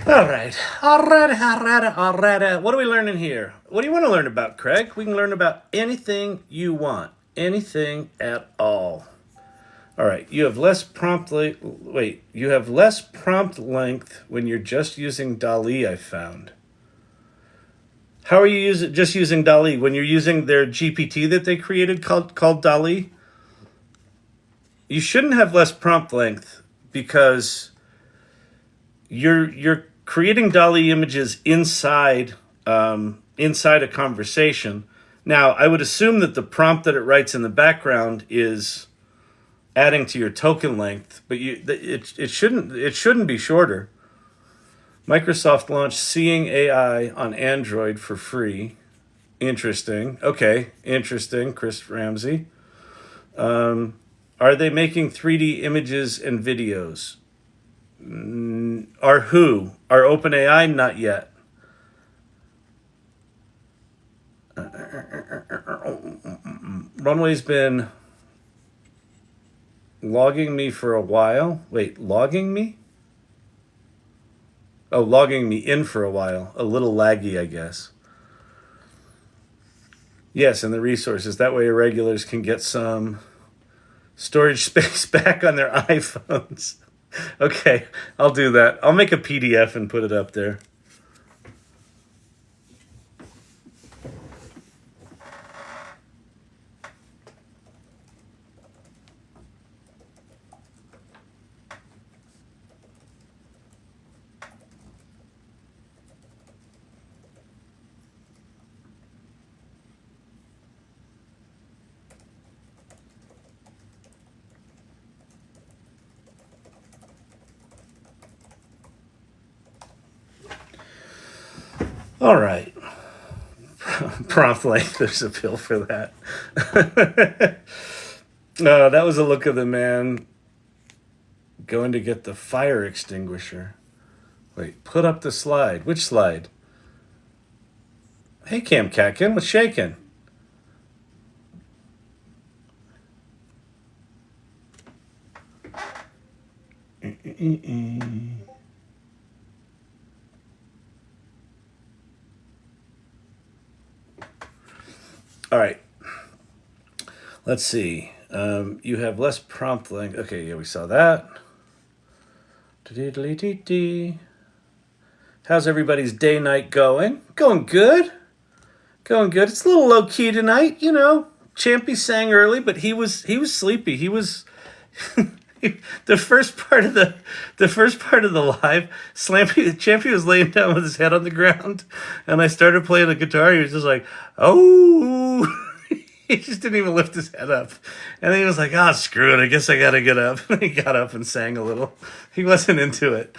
All right. What are we learning here? What do you want to learn about, Craig? We can learn about anything you want. Anything at all. All right, you have less prompt you have less prompt length when you're just using Dolly, I found. How are you just using Dolly? When you're using their GPT that they created called Dolly, you shouldn't have less prompt length because you're creating Dolly images inside a conversation. Now, I would assume that the prompt that it writes in the background is adding to your token length, but it shouldn't be shorter. Microsoft launched Seeing AI on Android for free. Interesting. Okay, interesting. Chris Ramsey. Are they making 3D images and videos? Are who? Are OpenAI? Not yet. Runway's been logging me for a while. Wait, logging me? Oh, logging me in for a while. A little laggy, I guess. Yes, and the resources. That way irregulars can get some storage space back on their iPhones. Okay, I'll do that. I'll make a PDF and put it up there. All right. Prompt length, there's a bill for that. That was a look of the man going to get the fire extinguisher. Wait, put up the slide. Which slide? Hey, Cam Catkin, what's shaking? All right. Let's see. You have less prompt length. Okay, yeah, we saw that. How's everybody's day night going? Going good. Going good. It's a little low key tonight, you know. Champy sang early, but he was sleepy. He was the first part of the live. Champy was laying down with his head on the ground, and I started playing the guitar. He was just like, oh. He just didn't even lift his head up. And then he was like, oh, screw it. I guess I got to get up. And he got up and sang a little. He wasn't into it.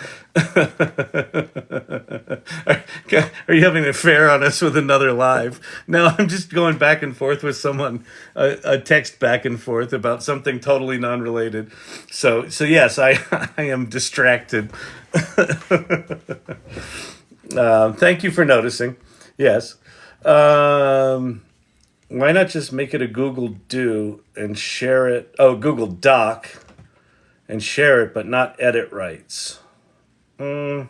Are you having an affair on us with another live? No, I'm just going back and forth with someone, a text back and forth about something totally non-related. So yes, I am distracted. Thank you for noticing. Yes. Why not just make it a Google Do and share it? Oh, Google Doc and share it, but not edit rights. I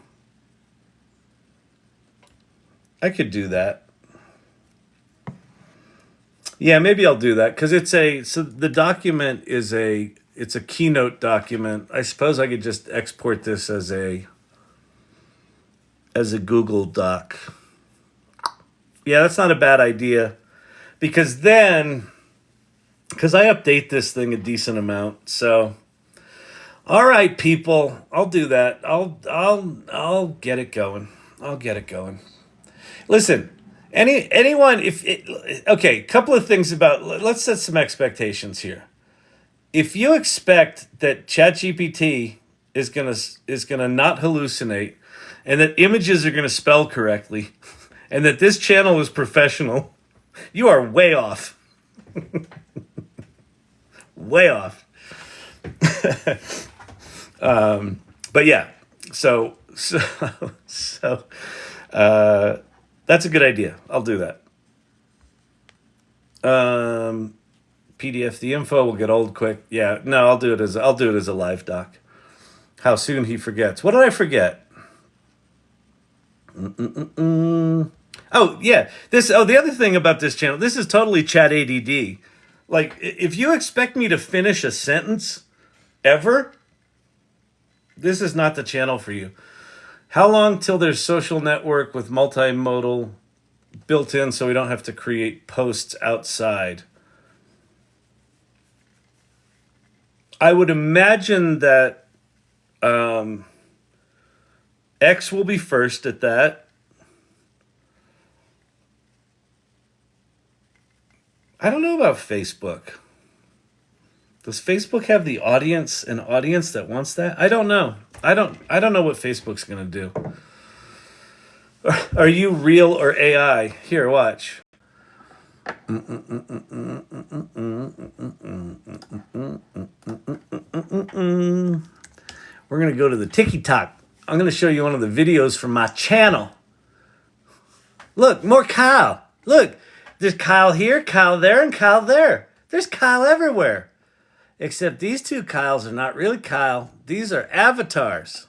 could do that. Yeah, maybe I'll do that because so the document it's a Keynote document. I suppose I could just export this as a Google Doc. Yeah, that's not a bad idea. Because I update this thing a decent amount, so all right, people, I'll do that. I'll get it going. Listen, anyone, okay, couple of things let's set some expectations here. If you expect that ChatGPT is gonna not hallucinate, and that images are gonna spell correctly, and that this channel is professional, you are way off. Way off. But yeah, so that's a good idea. I'll do that. PDF the info will get old quick. Yeah, no, I'll do it as a live doc. How soon he forgets. What did I forget? Oh, yeah. The other thing about this channel, this is totally chat ADD. Like, if you expect me to finish a sentence ever, this is not the channel for you. How long till there's social network with multimodal built in so we don't have to create posts outside? I would imagine that X will be first at that. I don't know about Facebook. Does Facebook have the audience, an audience that wants that? I don't know. I don't know what Facebook's going to do. Are you real or AI? Here, watch. We're going to go to the TikTok. I'm going to show you one of the videos from my channel. Look, more Kyle. Look, there's Kyle here, Kyle there, and Kyle there. There's Kyle everywhere. Except these two Kyles are not really Kyle. These are avatars.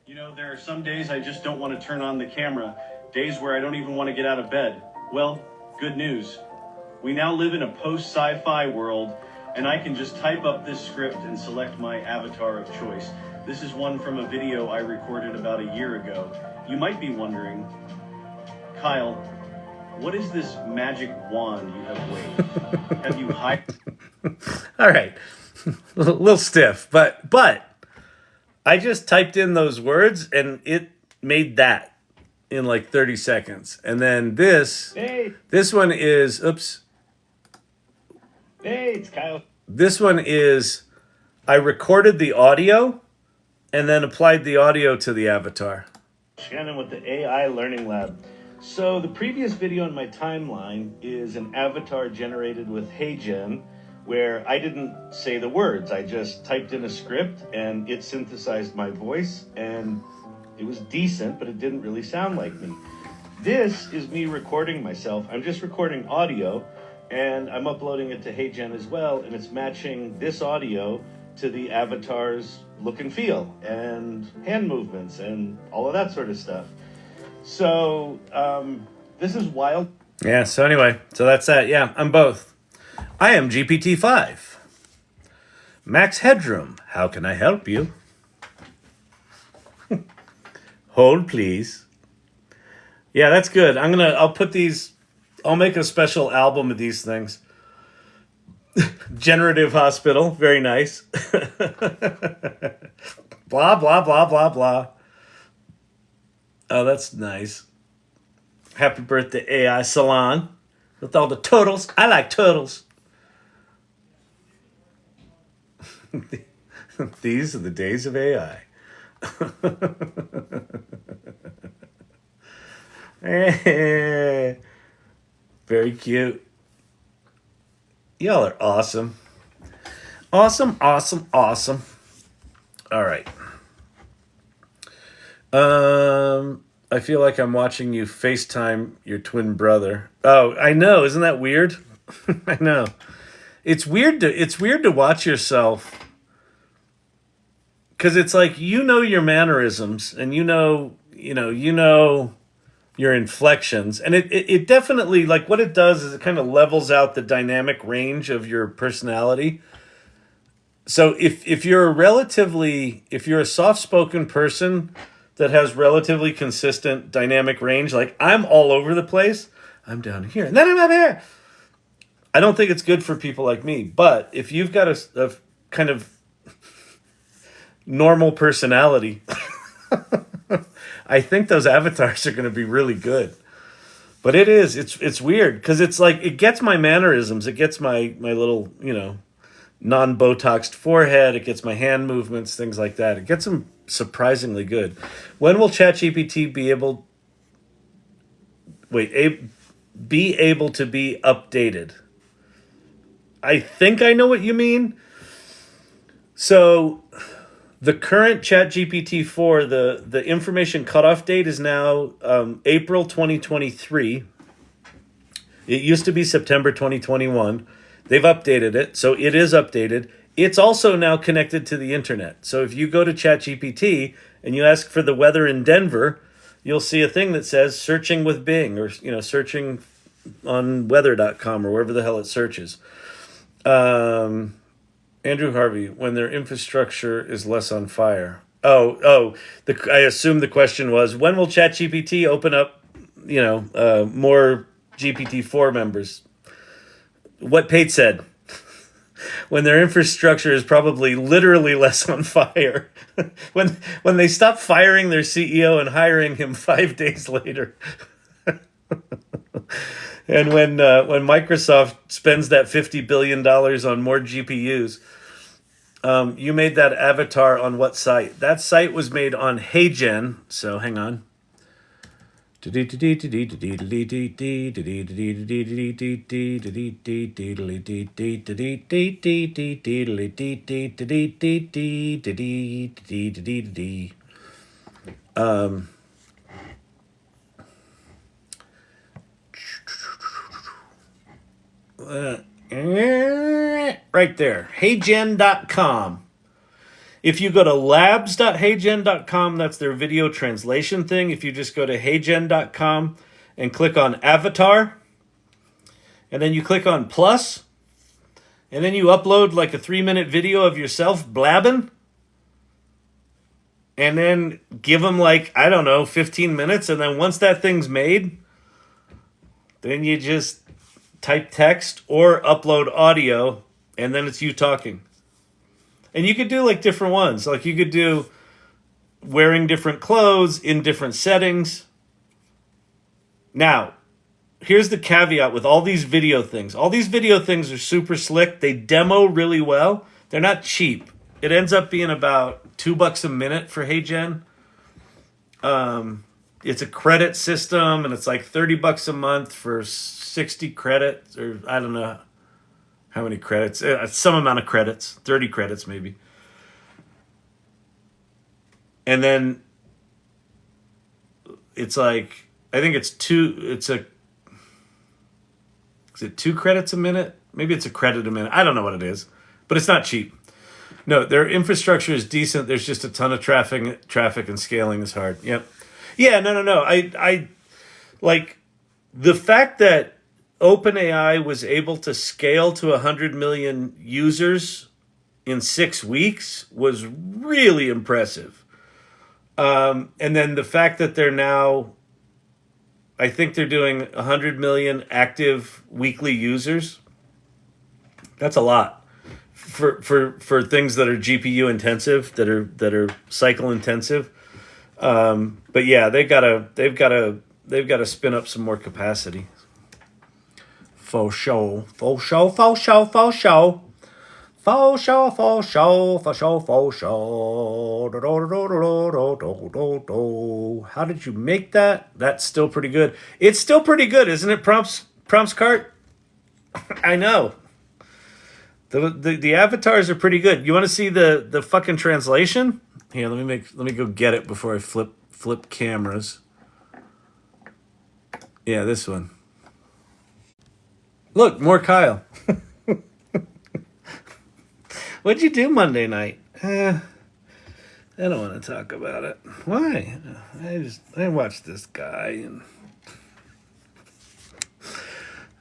You know, there are some days I just don't want to turn on the camera. Days where I don't even want to get out of bed. Well, good news. We now live in a post-sci-fi world, and I can just type up this script and select my avatar of choice. This is one from a video I recorded about a year ago. You might be wondering, Kyle, what is this magic wand you have waved? Have you hired? All right, a little stiff, but I just typed in those words and it made that in like 30 seconds. And then this one is, oops. Hey, it's Kyle. This one is, I recorded the audio and then applied the audio to the avatar. Shannon with the AI Learning Lab. So the previous video on my timeline is an avatar generated with HeyGen, where I didn't say the words. I just typed in a script and it synthesized my voice, and it was decent, but it didn't really sound like me. This is me recording myself. I'm just recording audio, and I'm uploading it to HeyGen as well, and it's matching this audio to the avatar's look and feel and hand movements and all of that sort of stuff. So this is wild. Yeah, so anyway, so that's that. Yeah, I'm both. I am GPT-5. Max Headroom, how can I help you? Hold, please. Yeah, that's good. I'll put these, I'll make a special album of these things. Generative Hospital, very nice. Blah, blah, blah, blah, blah. Oh, that's nice. Happy birthday, AI Salon. With all the turtles. I like turtles. These are the days of AI. Very cute. Y'all are awesome. Awesome, awesome, awesome. All right. I feel like I'm watching you FaceTime your twin brother. Oh, I know. Isn't that weird? I know. It's weird to watch yourself, because it's like, you know, your mannerisms and you know your inflections, and it definitely, like, what it does is it kind of levels out the dynamic range of your personality. So if you're a soft-spoken person that has relatively consistent dynamic range, like I'm all over the place, I'm down here and then I'm up here, I don't think it's good for people like me. But if you've got a kind of normal personality, I think those avatars are going to be really good. But it's weird, because it's like, it gets my mannerisms, it gets my little, non-Botoxed forehead, it gets my hand movements, things like that. It gets them surprisingly good. When will ChatGPT be able to be updated? I think I know what you mean. So the current ChatGPT-4, the information cutoff date is now April 2023. It used to be September 2021. They've updated it, so it is updated. It's also now connected to the internet. So if you go to ChatGPT and you ask for the weather in Denver, you'll see a thing that says searching with Bing, or searching on weather.com or wherever the hell it searches. Andrew Harvey, when their infrastructure is less on fire. I assume the question was, when will ChatGPT open up, more GPT-4 members? What Pate said, when their infrastructure is probably literally less on fire. when they stop firing their CEO and hiring him 5 days later. And when Microsoft spends that $50 billion on more GPUs. You made that avatar on what site? That site was made on HeyGen. So hang on. Right there. HeyGen.com. If you go to labs.heygen.com, that's their video translation thing. If you just go to heygen.com and click on avatar, and then you click on plus, and then you upload like a 3-minute video of yourself blabbing, and then give them 15 minutes, and then once that thing's made, then you just type text or upload audio, and then it's you talking. And you could do different ones. Like you could do wearing different clothes in different settings. Now, here's the caveat with all these video things. All these video things are super slick. They demo really well. They're not cheap. It ends up being about $2 a minute for HeyGen. It's a credit system, and it's like $30 a month for 60 credits, or I don't know how many credits. Some amount of credits, 30 credits maybe. And then it's I think it's is it 2 credits a minute? Maybe it's a credit a minute. I don't know what it is, but it's not cheap. No, their infrastructure is decent. There's just a ton of traffic and scaling is hard. Yep. Yeah, no. I like the fact that OpenAI was able to scale to 100 million users in 6 weeks was really impressive. And then the fact that they're now, I think they're doing 100 million active weekly users. That's a lot for things that are GPU intensive, that are cycle intensive. But yeah, they've got to spin up some more capacity. For show. How did you make that? That's still pretty good. It's still pretty good, isn't it, Prompts Cart? I know. The avatars are pretty good. You want to see the fucking translation? Here, let me go get it before I flip cameras. Yeah, this one. Look, more Kyle. What'd you do Monday night? I don't want to talk about it. Why? I watched this guy, and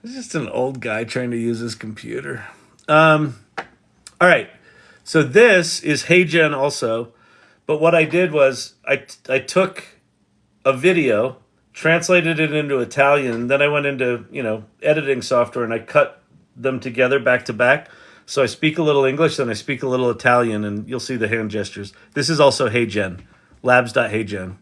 he's just an old guy trying to use his computer. All right. So this is HeyGen also, but what I did was I took a video, translated it into Italian, and then I went into, editing software, and I cut them together back to back. So I speak a little English, then I speak a little Italian, and you'll see the hand gestures. This is also HeyGen, labs.heygen.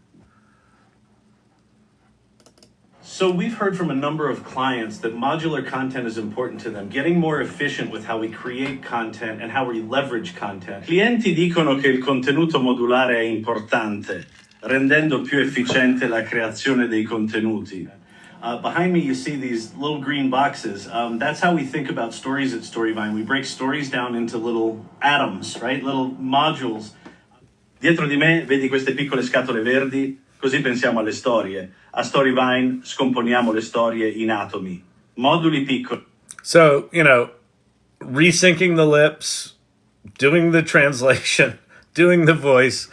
So we've heard from a number of clients that modular content is important to them, getting more efficient with how we create content and how we leverage content. Clienti dicono che il contenuto modulare è importante, rendendo più efficiente la creazione dei contenuti. Behind me, you see these little green boxes. That's how we think about stories at Storyvine. We break stories down into little atoms, right? Little modules. Dietro di me vedi queste piccole scatole verdi? Così pensiamo alle storie. A Storyvine scomponiamo le storie in atomi. Moduli piccoli. So, resyncing the lips, doing the translation, doing the voice,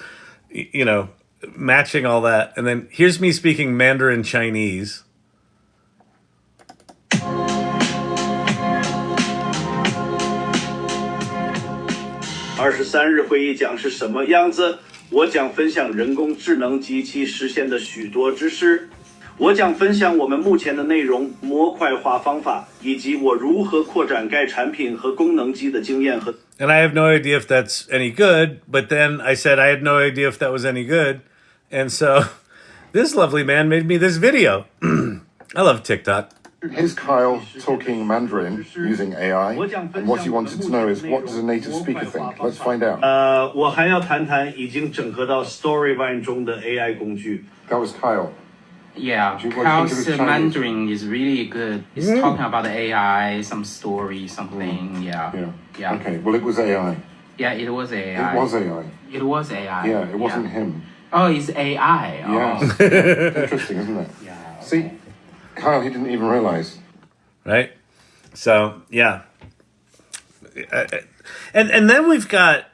matching all that. And then here's me speaking Mandarin Chinese. 23日会议将是什么样子？我将分享人工智能及其实现的许多知识。我将分享我们目前的内容模块化方法，以及我如何扩展该产品和功能机的经验和。And I have no idea if that's any good, but then I said I had no idea if that was any good. And so this lovely man made me this video. I love TikTok. Here's Kyle talking Mandarin using AI, and what he wanted to know is, what does a native speaker think? Let's find out. 我还要谈谈已经整合到 Storyvine 中的 AI 工具。 That was Kyle. Yeah, Do you want to think Kyle's of it Chinese? Mandarin is really good. It's talking about the AI, some story, something. Yeah. Yeah. Okay, well, it was AI. Yeah, it was AI. It was AI. It was AI. Yeah, it wasn't him. Oh, it's AI. Yeah. Oh. Interesting, isn't it? Yeah. See, Kyle, he didn't even realize. Right? So, yeah. And then we've got...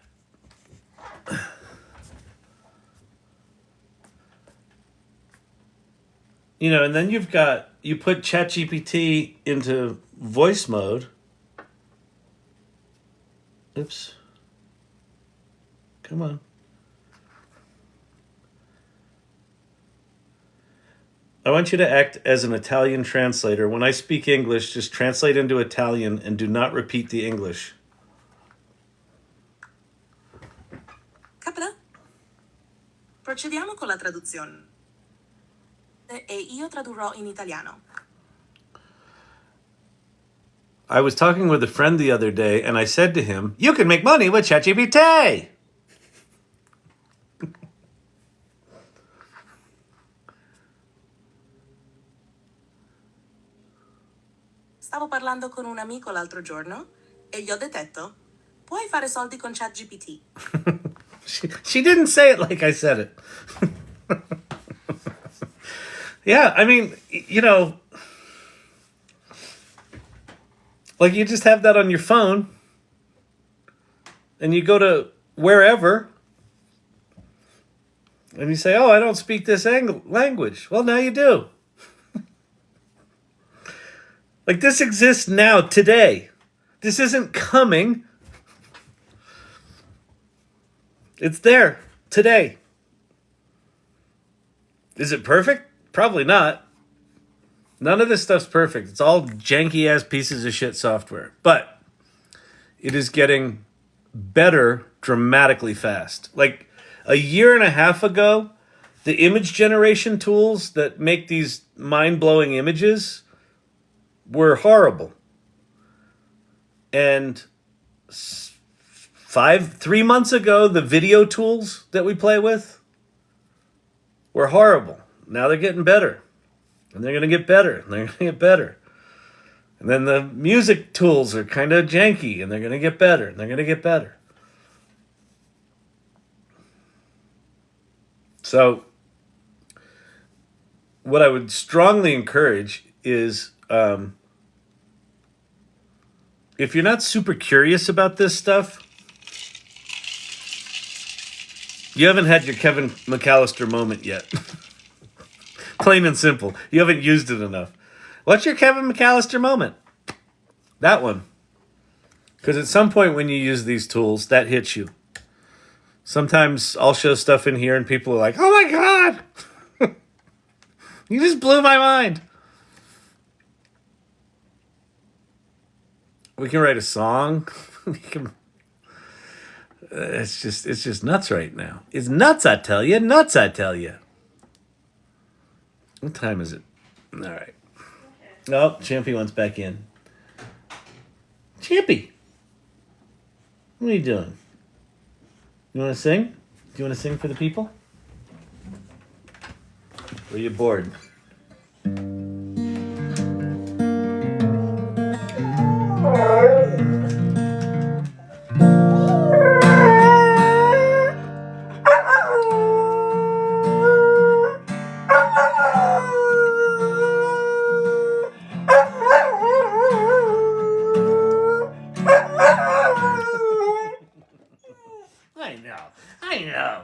You know, and then you put ChatGPT into voice mode. Oops. Come on. I want you to act as an Italian translator. When I speak English, just translate into Italian and do not repeat the English. Capita? Procediamo con la traduzione. E io tradurrò in italiano. I was talking with a friend the other day, and I said to him, "You can make money with ChatGPT!" Stavo parlando con un amico l'altro giorno e gli ho detto, puoi fare soldi con ChatGPT. She didn't say it like I said it. Yeah, I mean, you know, like you just have that on your phone and you go to wherever and you say, "Oh, I don't speak this language." Well, now you do. Like this exists now, today. This isn't coming. It's there, today. Is it perfect? Probably not. None of this stuff's perfect. It's all janky ass pieces of shit software. But it is getting better dramatically fast. Like a year and a half ago, the image generation tools that make these mind-blowing images were horrible. And 3 months ago, the video tools that we play with were horrible. Now they're getting better. And they're going to get better. And they're going to get better. And then the music tools are kind of janky. And they're going to get better. And they're going to get better. So what I would strongly encourage is if you're not super curious about this stuff, you haven't had your Kevin McAllister moment yet. Plain and simple. You haven't used it enough. What's your Kevin McAllister moment? That one. Because at some point when you use these tools, that hits you. Sometimes I'll show stuff in here and people are like, "Oh my God! You just blew my mind." We can write a song. It's just nuts right now. It's nuts, I tell you. Nuts, I tell you. What time is it? All right. Oh, Champy wants back in. Champy, what are you doing? You want to sing? Do you want to sing for the people? Or are you bored? I know.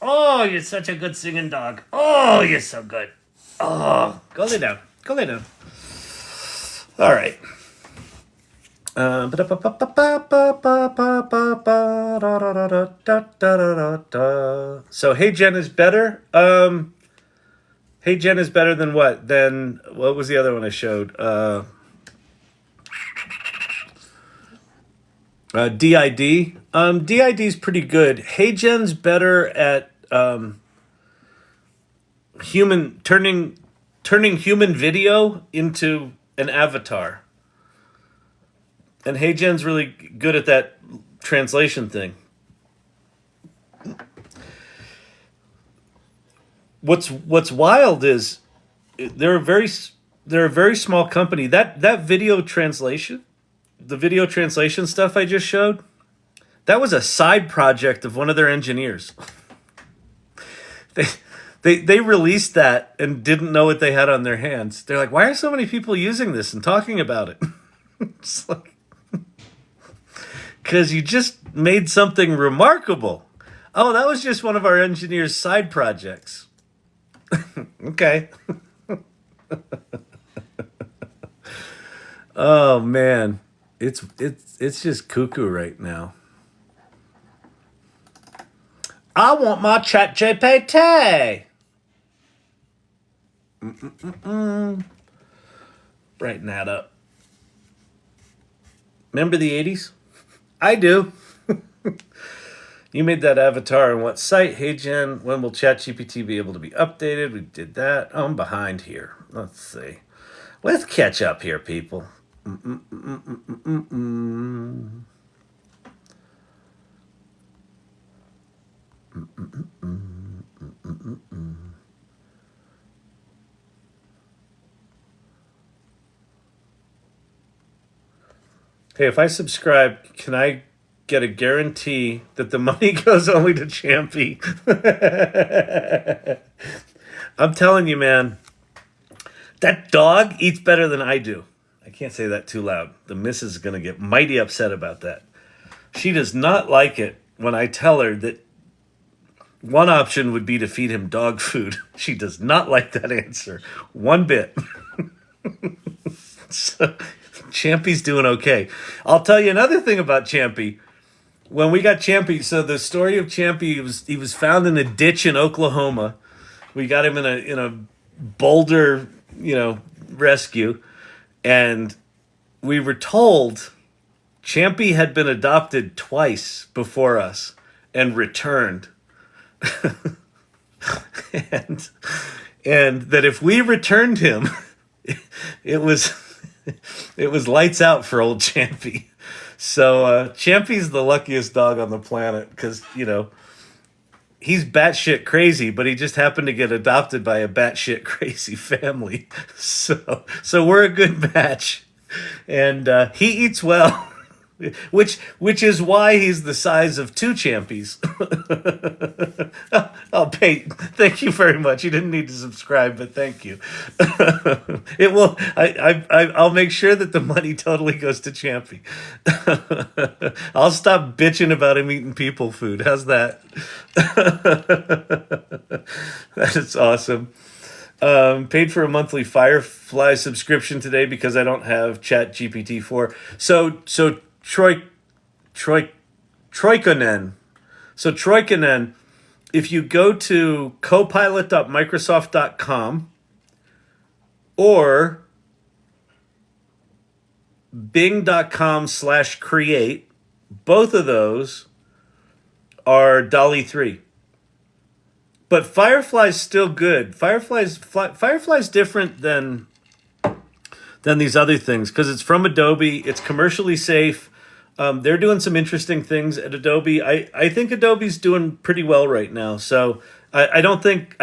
Oh, you're such a good singing dog. Oh, you're so good. Oh, go lay down. Go lay down. All right. So HeyGen is better. HeyGen is better than what? Than what was the other one I showed? DID. DID is pretty good. HeyGen's better at turning human video into an avatar. And HeyGen's really good at that translation thing. What's wild is they're a very small company. That video translation, the video translation stuff I just showed, that was a side project of one of their engineers. They released that and didn't know what they had on their hands. They're like, why are so many people using this and talking about it? It's like, because you just made something remarkable. Oh, that was just one of our engineers' side projects. Okay. Oh man, it's just cuckoo right now. I want my ChatGPT. Brighten that up. Remember the 80s? I do. You made that avatar on what site? HeyGen, when will ChatGPT be able to be updated? We did that. Oh, I'm behind here. Let's see. Let's catch up here, people. Hey, if I subscribe, can I get a guarantee that the money goes only to Champy? I'm telling you, man, that dog eats better than I do. I can't say that too loud. The missus is going to get mighty upset about that. She does not like it when I tell her that one option would be to feed him dog food. She does not like that answer one bit. So Champy's doing okay. I'll tell you another thing about Champy. When we got Champy, so the story of Champy, he was found in a ditch in Oklahoma. We got him in a boulder, rescue, and we were told Champy had been adopted twice before us and returned. and that if we returned him, it was lights out for old Champy. So Champy's the luckiest dog on the planet because, he's batshit crazy, but he just happened to get adopted by a batshit crazy family. So we're a good match. And he eats well, which is why he's the size of two Champies. Oh, Pete, thank you very much. You didn't need to subscribe, but thank you. It will. I'll make sure that the money totally goes to Champy. I'll stop bitching about him eating people food. How's that? That is awesome. Paid for a monthly Firefly subscription today because I don't have ChatGPT 4. So Troikonen. So Troikonen, if you go to copilot.microsoft.com or bing.com/create, both of those are Dolly 3. But Firefly's still good. Firefly's different than these other things because it's from Adobe. It's commercially safe. They're doing some interesting things at Adobe. I think Adobe's doing pretty well right now. So I don't think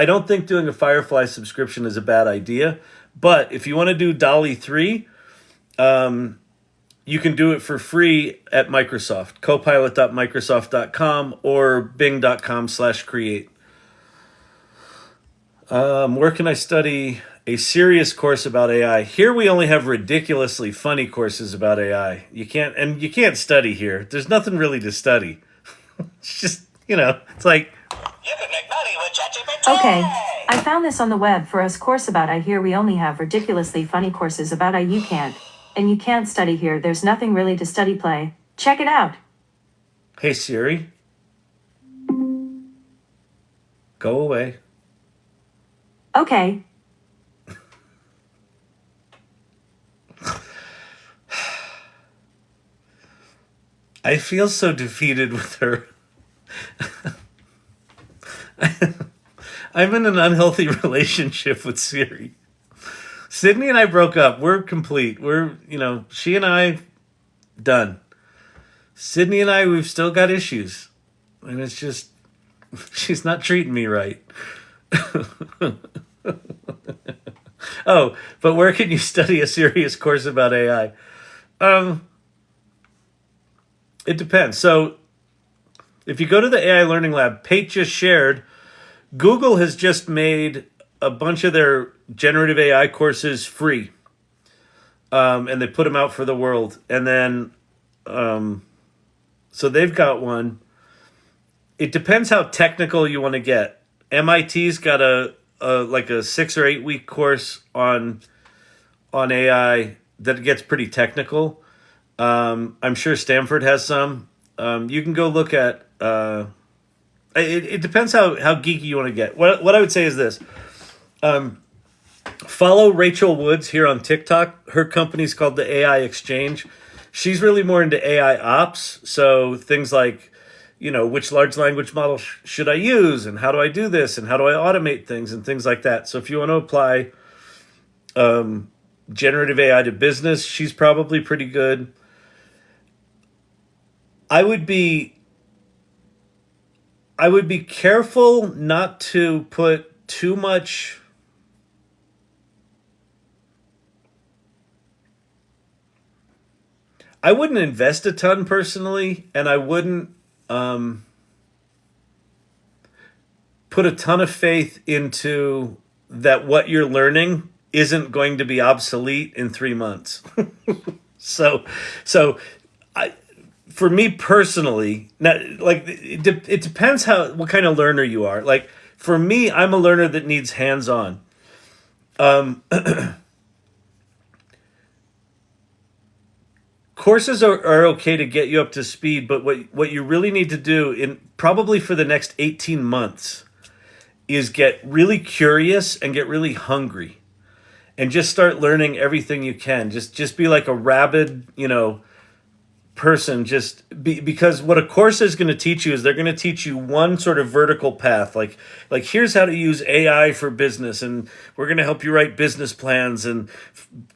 doing a Firefly subscription is a bad idea. But if you want to do Dolly 3, you can do it for free at Microsoft, copilot.microsoft.com or bing.com/create. Where can I study a serious course about AI? Here we only have ridiculously funny courses about AI. You can't study here. There's nothing really to study. It's just, it's like... You can make money with ChatGPT. Okay, I found this on the web for us course about I hear we only have ridiculously funny courses about I you can't. And you can't study here. There's nothing really to study. Play. Check it out. Hey Siri, go away. Okay. I feel so defeated with her. I'm in an unhealthy relationship with Siri. Sydney and I broke up. We're complete. She and I, done. Sydney and I, we've still got issues. And it's just, she's not treating me right. Oh, but where can you study a serious course about AI? It depends. So if you go to the AI Learning Lab, Pate just shared, Google has just made a bunch of their generative AI courses free. And they put them out for the world. And then, so they've got one. It depends how technical you want to get. MIT's got a 6 or 8 week course on AI that gets pretty technical. I'm sure Stanford has some. You can go look at. It depends how geeky you want to get. What I would say is this. Follow Rachel Woods here on TikTok. Her company's called the AI Exchange. She's really more into AI ops. So things like, which large language model should I use? And how do I do this? And how do I automate things and things like that? So if you want to apply generative AI to business, she's probably pretty good. I would be careful not to put too much. I wouldn't invest a ton personally, and I wouldn't put a ton of faith into that what you're learning isn't going to be obsolete in 3 months. So for me personally, it depends what kind of learner you are. Like for me, I'm a learner that needs hands-on. Courses are okay to get you up to speed, but what you really need to do probably for the next 18 months is get really curious and get really hungry and just start learning everything you can. Just be like a rabid, person, because what a course is going to teach you is they're going to teach you one sort of vertical path, like here's how to use AI for business, and we're going to help you write business plans and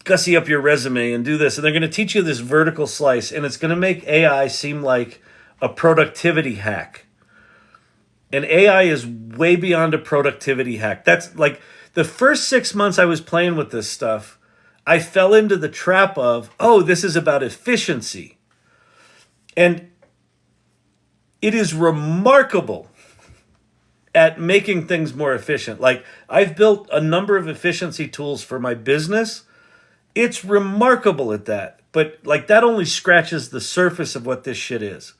gussy up your resume and do this, and they're going to teach you this vertical slice, and it's going to make AI seem like a productivity hack. And AI is way beyond a productivity hack. That's like the first 6 months I was playing with this stuff, I fell into the trap of, this is about efficiency. And it is remarkable at making things more efficient. Like I've built a number of efficiency tools for my business. It's remarkable at that. But like that only scratches the surface of what this shit is.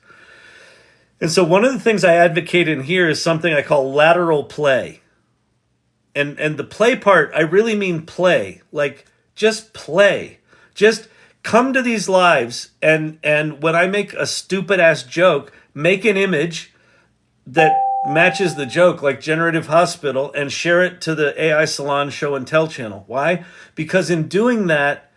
And so one of the things I advocate in here is something I call lateral play. And the play part, I really mean play. Like just play. Just come to these lives, and when I make a stupid ass joke, make an image that matches the joke, like Generative Hospital, and share it to the AI Salon Show and Tell channel. Why? Because in doing that,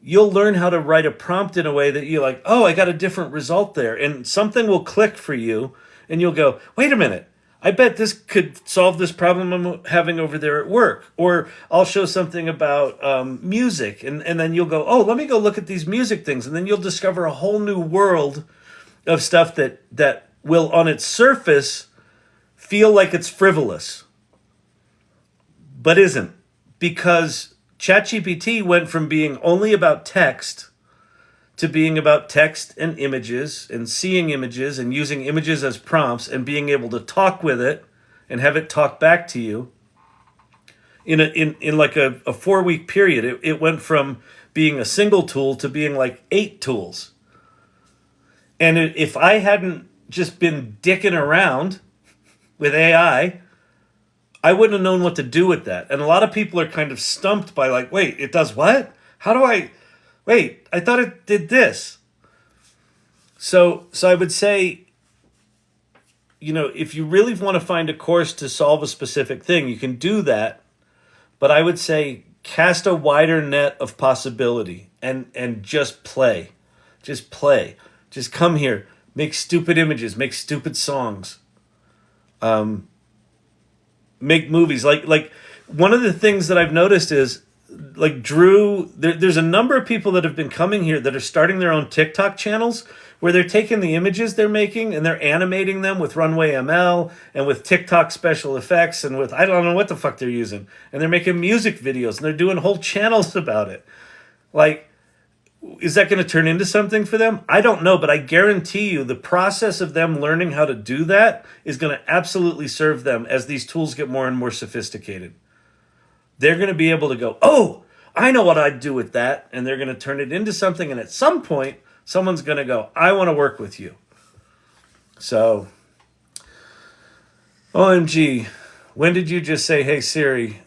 you'll learn how to write a prompt in a way that you're like, I got a different result there. And something will click for you, and you'll go, wait a minute. I bet this could solve this problem I'm having over there at work. Or I'll show something about music, and then you'll go, let me go look at these music things. And then you'll discover a whole new world of stuff that will, on its surface, feel like it's frivolous, but isn't. Because ChatGPT went from being only about text to being about text and images and seeing images and using images as prompts and being able to talk with it and have it talk back to you in like a 4-week period. It went from being a single tool to being like 8 tools. And if I hadn't just been dicking around with AI, I wouldn't have known what to do with that. And a lot of people are kind of stumped by like, wait, it does what? wait, I thought it did this. So I would say, if you really want to find a course to solve a specific thing, you can do that. But I would say cast a wider net of possibility and just play. Just play. Just come here. Make stupid images. Make stupid songs. Make movies. Like one of the things that I've noticed is like Drew, there's a number of people that have been coming here that are starting their own TikTok channels where they're taking the images they're making and they're animating them with Runway ML and with TikTok special effects and with, I don't know what the fuck they're using. And they're making music videos and they're doing whole channels about it. Like, is that going to turn into something for them? I don't know, but I guarantee you the process of them learning how to do that is going to absolutely serve them as these tools get more and more sophisticated. They're going to be able to go, oh, I know what I'd do with that. And they're going to turn it into something. And at some point, someone's going to go, I want to work with you. So, OMG, when did you just say, hey, Siri?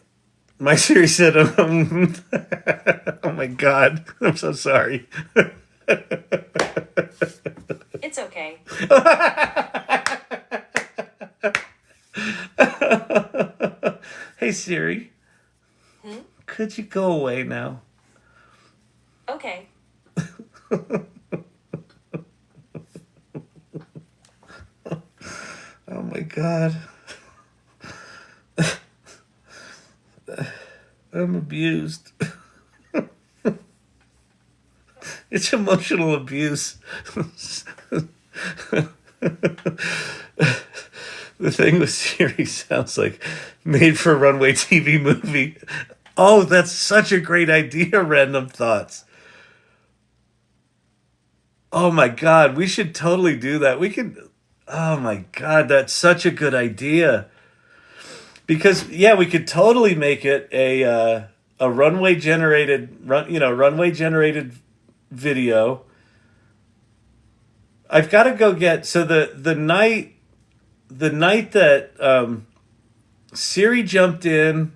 My Siri said, oh my God, I'm so sorry. It's okay. Hey, Siri. Could you go away now? Okay. Oh my God. I'm abused. It's emotional abuse. The thing with Siri sounds like made for Runway TV movie. Oh, that's such a great idea, Random Thoughts. Oh my God, we should totally do that. Oh my God, that's such a good idea. Because we could totally make it a runway generated video. I've got to go get the night that Siri jumped in.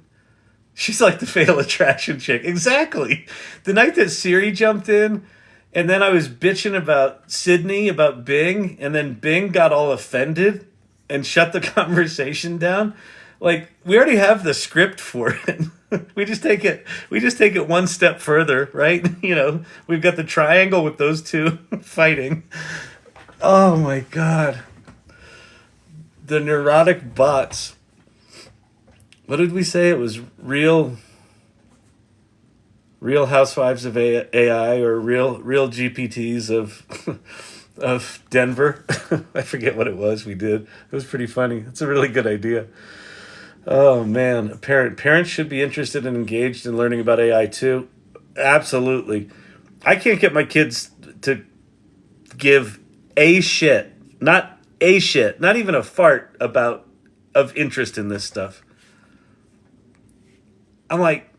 She's like the Fatal Attraction chick. Exactly. The night that Siri jumped in, and then I was bitching about Sydney, about Bing, and then Bing got all offended and shut the conversation down. Like, we already have the script for it. We just take it one step further, right? We've got the triangle with those two fighting. Oh my God. The neurotic bots. What did we say? It was real housewives of AI or real GPTs of Denver. I forget what it was we did. It was pretty funny. It's a really good idea. Oh man, parents should be interested and engaged in learning about AI too. Absolutely. I can't get my kids to give a shit, not even a fart of interest in this stuff. I'm like,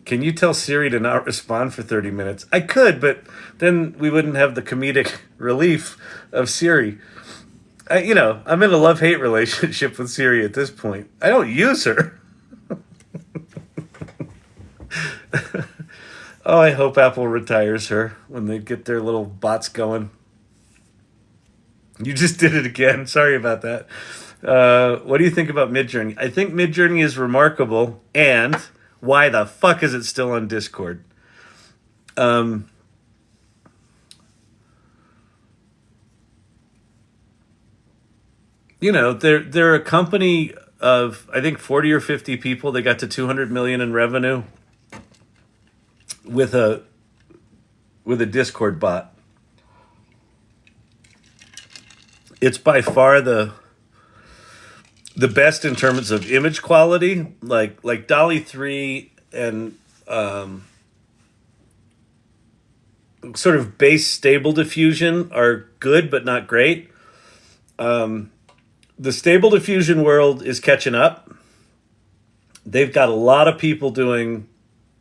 can you tell Siri to not respond for 30 minutes? I could, but then we wouldn't have the comedic relief of Siri. I'm in a love-hate relationship with Siri at this point. I don't use her. Oh, I hope Apple retires her when they get their little bots going. You just did it again. Sorry about that. What do you think about Midjourney? I think Midjourney is remarkable, and why the fuck is it still on Discord? They're a company of, I think, 40 or 50 people. They got to 200 million in revenue with a Discord bot. It's by far the best in terms of image quality. Like Dolly 3 and sort of base stable diffusion are good but not great. The stable diffusion world is catching up. They've got a lot of people doing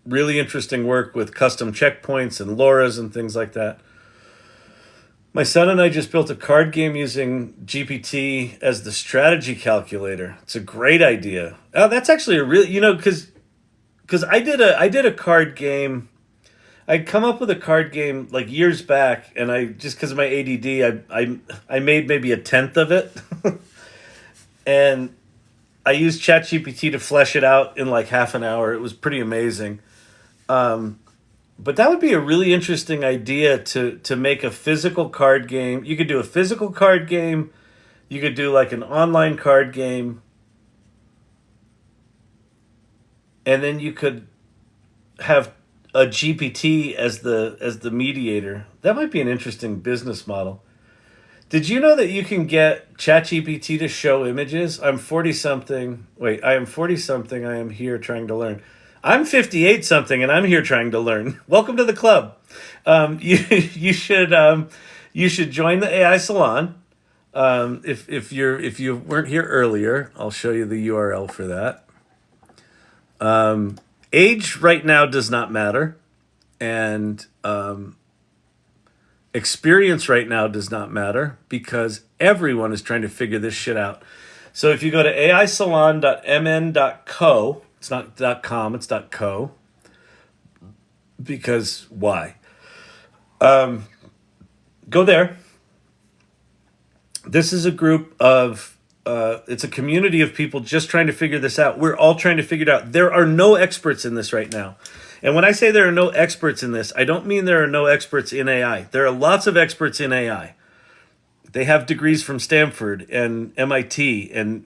really interesting work with custom checkpoints and LoRa's and things like that. My son and I just built a card game using GPT as the strategy calculator. It's a great idea. Oh, that's actually a really, because I did a card game. I'd come up with a card game like years back, and I just because of my ADD, I made maybe a tenth of it, and I used ChatGPT to flesh it out in like half an hour. It was pretty amazing. But that would be a really interesting idea to make a physical card game. You could do a physical card game. You could do like an online card game. And then you could have a GPT as the mediator. That might be an interesting business model. Did you know that you can get ChatGPT to show images? I'm 40-something. Wait, I am 40-something. I am here trying to learn. I'm 58-something, and I'm here trying to learn. Welcome to the club. You should join the AI Salon. If you weren't here earlier, I'll show you the URL for that. Age right now does not matter, and experience right now does not matter because everyone is trying to figure this shit out. So if you go to aisalon.mn.co, it's not .com, it's .co, because why? Go there. This is a group of, it's a community of people just trying to figure this out. We're all trying to figure it out. There are no experts in this right now. And when I say there are no experts in this, I don't mean there are no experts in AI. There are lots of experts in AI. They have degrees from Stanford and MIT, and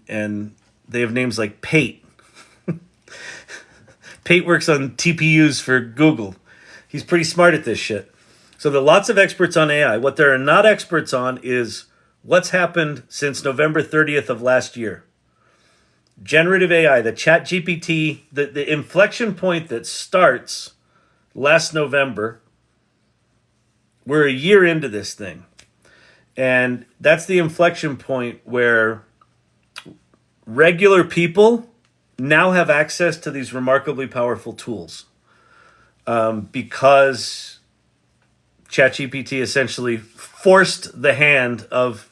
they have names like Pate. Pate works on TPUs for Google. He's pretty smart at this shit. So there are lots of experts on AI. What there are not experts on is what's happened since November 30th of last year. Generative AI, the ChatGPT, the inflection point that starts last November. We're a year into this thing. And that's the inflection point where regular people now have access to these remarkably powerful tools. Because ChatGPT essentially forced the hand of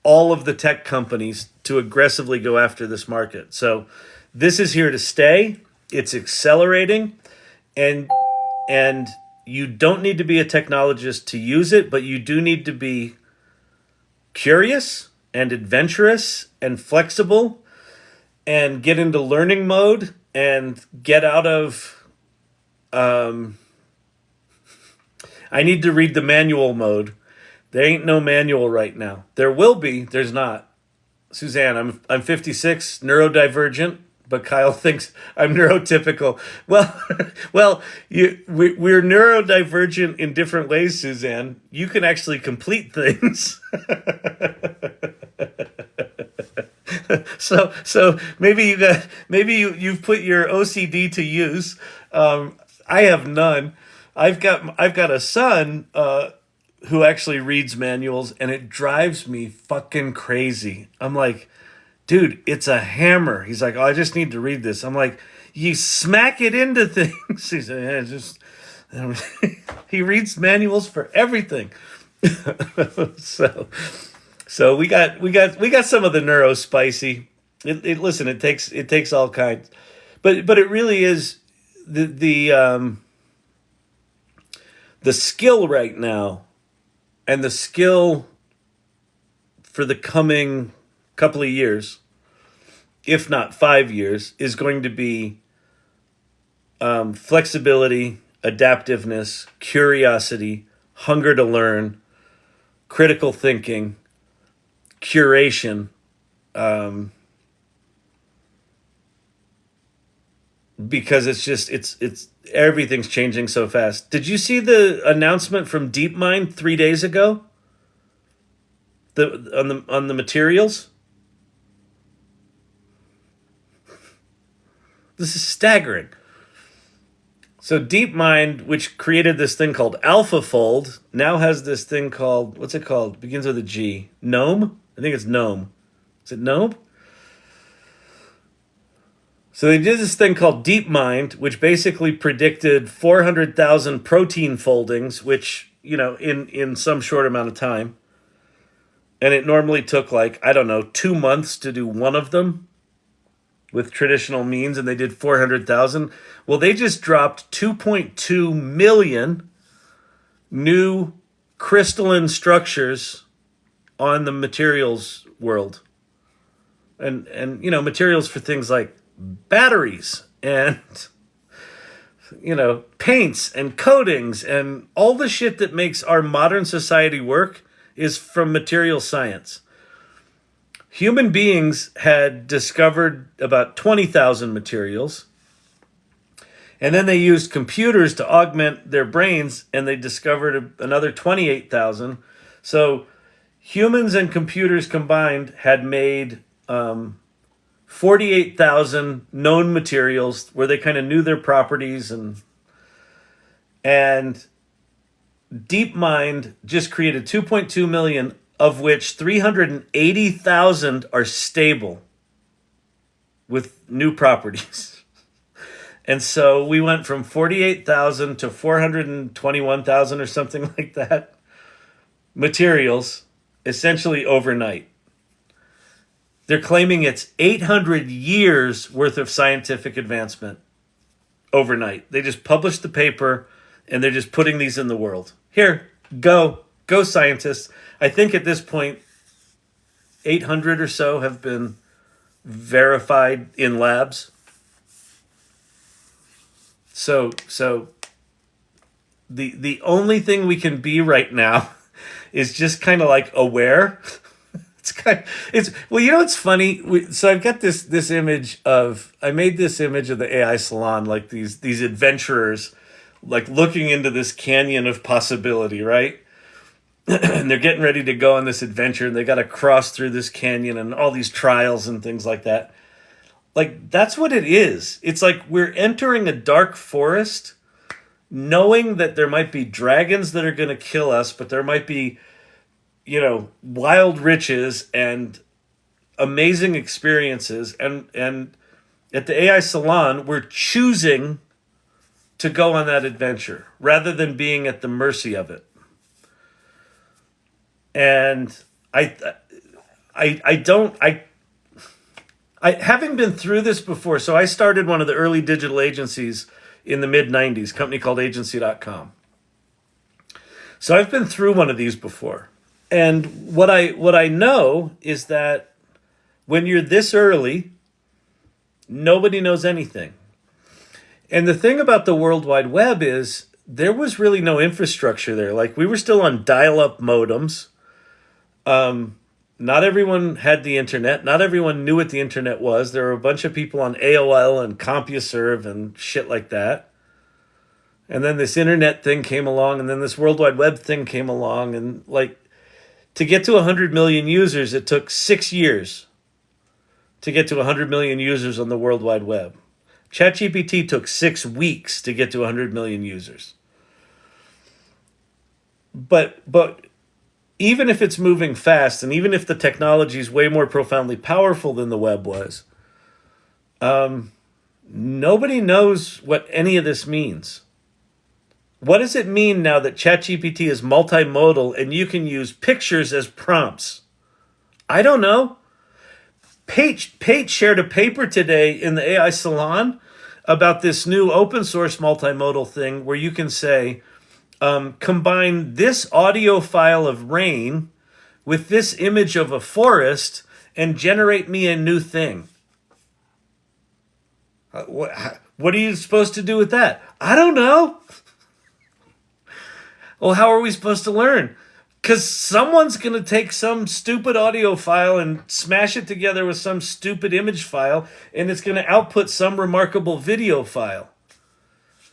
all of the tech companies to aggressively go after this market. So this is here to stay. It's accelerating, and you don't need to be a technologist to use it, but you do need to be curious and adventurous and flexible and get into learning mode and get out of I need to read the manual mode. There ain't no manual right now. There will be. There's not. Suzanne, I'm 56, neurodivergent, but Kyle thinks I'm neurotypical. Well, we're neurodivergent in different ways, Suzanne. You can actually complete things. So maybe you've put your OCD to use. I have none. I've got a son who actually reads manuals, and it drives me fucking crazy. I'm like, dude, it's a hammer. He's like, oh, I just need to read this. I'm like, you smack it into things. He's like, yeah, just he reads manuals for everything. So we got some of the neuro spicy. Listen, it takes all kinds, but it really is the skill right now. And the skill for the coming couple of years, if not 5 years, is going to be flexibility, adaptiveness, curiosity, hunger to learn, critical thinking, curation, because it's everything's changing so fast. Did you see the announcement from DeepMind 3 days ago? On the materials? This is staggering. So DeepMind, which created this thing called AlphaFold, now has this thing called, what's it called? It begins with a G. Gnome? I think it's Gnome. Is it Gnome? So they did this thing called DeepMind, which basically predicted 400,000 protein foldings, which in some short amount of time. And it normally took 2 months to do one of them with traditional means, and they did 400,000. Well, they just dropped 2.2 million new crystalline structures on the materials world. And materials for things like batteries and paints and coatings and all the shit that makes our modern society work is from material science. Human beings had discovered about 20,000 materials, and then they used computers to augment their brains, and they discovered another 28,000. So humans and computers combined had made 48,000 known materials where they kind of knew their properties, and DeepMind just created 2.2 million, of which 380,000 are stable with new properties. And so we went from 48,000 to 421,000 or something like that materials essentially overnight. They're claiming it's 800 years worth of scientific advancement overnight. They just published the paper and they're just putting these in the world. Here, go scientists. I think at this point, 800 or so have been verified in labs. So the only thing we can be right now is just kind of aware. It's funny. So I've got this image I made this image of the AI salon, these adventurers, looking into this canyon of possibility, right? And they're getting ready to go on this adventure, and they got to cross through this canyon and all these trials and things like that. That's what it is. It's we're entering a dark forest, knowing that there might be dragons that are going to kill us, but there might be, wild riches and amazing experiences. And at the AI salon, we're choosing to go on that adventure rather than being at the mercy of it. And having been through this before, so I started one of the early digital agencies in the mid-90s, a company called agency.com. So I've been through one of these before. And what I know is that when you're this early, nobody knows anything. And the thing about the World Wide Web is there was really no infrastructure there. We were still on dial-up modems. Not everyone had the internet. Not everyone knew what the internet was. There were a bunch of people on AOL and CompuServe and shit like that. And then this internet thing came along, and then this World Wide Web thing came along. And to get to 100 million users, it took 6 years to get to 100 million users on the World Wide Web. ChatGPT took 6 weeks to get to 100 million users. But even if it's moving fast, and even if the technology is way more profoundly powerful than the web was, nobody knows what any of this means. What does it mean now that ChatGPT is multimodal and you can use pictures as prompts? I don't know. Pate shared a paper today in the AI Salon about this new open source multimodal thing where you can say, combine this audio file of rain with this image of a forest and generate me a new thing. What are you supposed to do with that? I don't know. Well, how are we supposed to learn? Because someone's going to take some stupid audio file and smash it together with some stupid image file, and it's going to output some remarkable video file.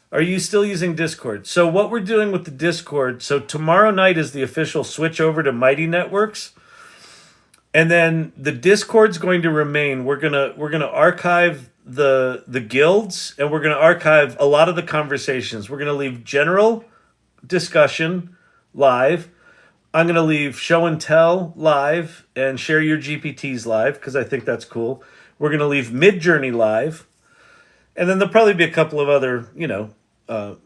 Are you still using Discord? So what we're doing with the Discord, so tomorrow night is the official switch over to Mighty Networks. And then the Discord's going to remain. We're gonna archive the guilds, and we're gonna archive a lot of the conversations. We're gonna leave general discussion live. I'm gonna leave show and tell live and share your GPTs live because I think that's cool. We're gonna leave Midjourney live. And then there'll probably be a couple of other,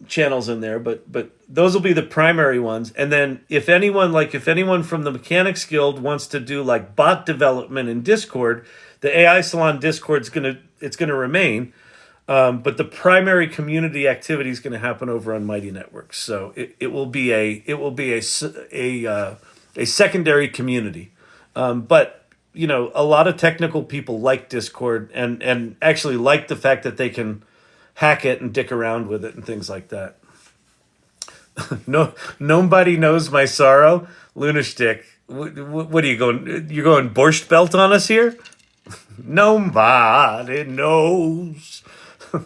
channels in there, but those will be the primary ones. And then if anyone from the Mechanics Guild wants to do like bot development in Discord, the AI Salon Discord's gonna remain. But the primary community activity is going to happen over on Mighty Networks. So it will be a secondary community. But a lot of technical people like Discord and actually like the fact that they can hack it and dick around with it and things like that. No, nobody knows my sorrow. Lunashtick, what are you going? You're going borscht belt on us here? Nobody knows